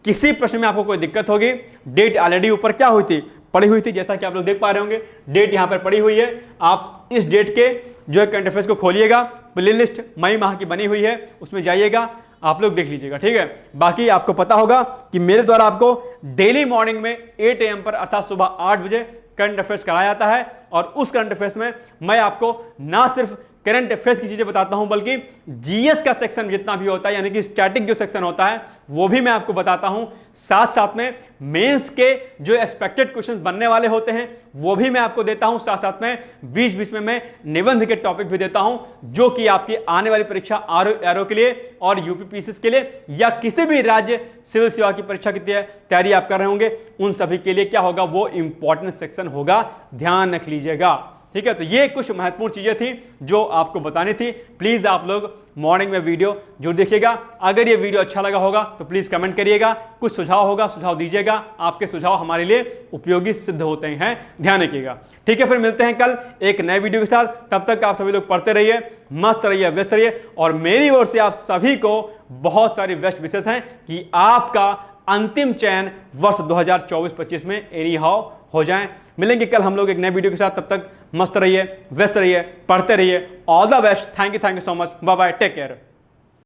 किसी प्रश्न में आपको कोई दिक्कत होगी, डेट ऑलरेडी ऊपर क्या हुई थी? पड़ी हुई थी, जैसा कि आप लोग देख पा रहे होंगे डेट यहां पर पड़ी हुई है। आप इस डेट के जो है करंट अफेयर्स को खोलिएगा, प्ले लिस्ट मई माह की बनी हुई है, उसमें जाइएगा, आप लोग देख लीजिएगा, ठीक है। बाकी आपको पता होगा कि मेरे द्वारा आपको डेली मॉर्निंग में 8 AM पर अर्थात सुबह 8 बजे करंट अफेयर्स कराया जाता है। और उस करंट अफेयर्स में मैं आपको ना सिर्फ करंट अफेयर्स की चीजें बताता हूं बल्कि जीएस का सेक्शन जितना भी होता है, यानी कि स्टैटिक जो सेक्शन होता है वो भी मैं आपको बताता हूं। साथ साथ में मेंस के जो एक्सपेक्टेड क्वेश्चंस बनने वाले होते हैं वो भी मैं आपको देता हूं। साथ साथ में बीच बीच में मैं निबंध के टॉपिक भी देता हूं जो कि आपकी आने वाली परीक्षा आरओ के लिए और यूपीपीसीएस के लिए या किसी भी राज्य सिविल सेवा की परीक्षा की तैयारी आप कर रहे होंगे, उन सभी के लिए क्या होगा? वो इंपॉर्टेंट सेक्शन होगा, ध्यान रख लीजिएगा, ठीक है। तो ये कुछ महत्वपूर्ण चीजें थी जो आपको बतानी थी। प्लीज आप लोग मॉर्निंग में वीडियो जरूर देखिएगा। अगर ये वीडियो अच्छा लगा होगा तो प्लीज कमेंट करिएगा, कुछ सुझाव होगा सुझाव दीजिएगा, आपके सुझाव हमारे लिए उपयोगी सिद्ध होते हैं, ध्यान रखिएगा, ठीक है। फिर मिलते हैं कल एक नए वीडियो के साथ। तब तक आप सभी लोग पढ़ते रहिए, मस्त रहिए, व्यस्त रहिए। और मेरी ओर से आप सभी को बहुत सारी बेस्ट विशेष हैं कि आपका अंतिम चयन वर्ष 2024-25 में एनी हाउ हो जाए। मिलेंगे कल हम लोग एक नए वीडियो के साथ, तब तक मस्त रहिए, व्यस्त रहिए, पढ़ते रहिए। All the best, thank you so much, bye bye, take care.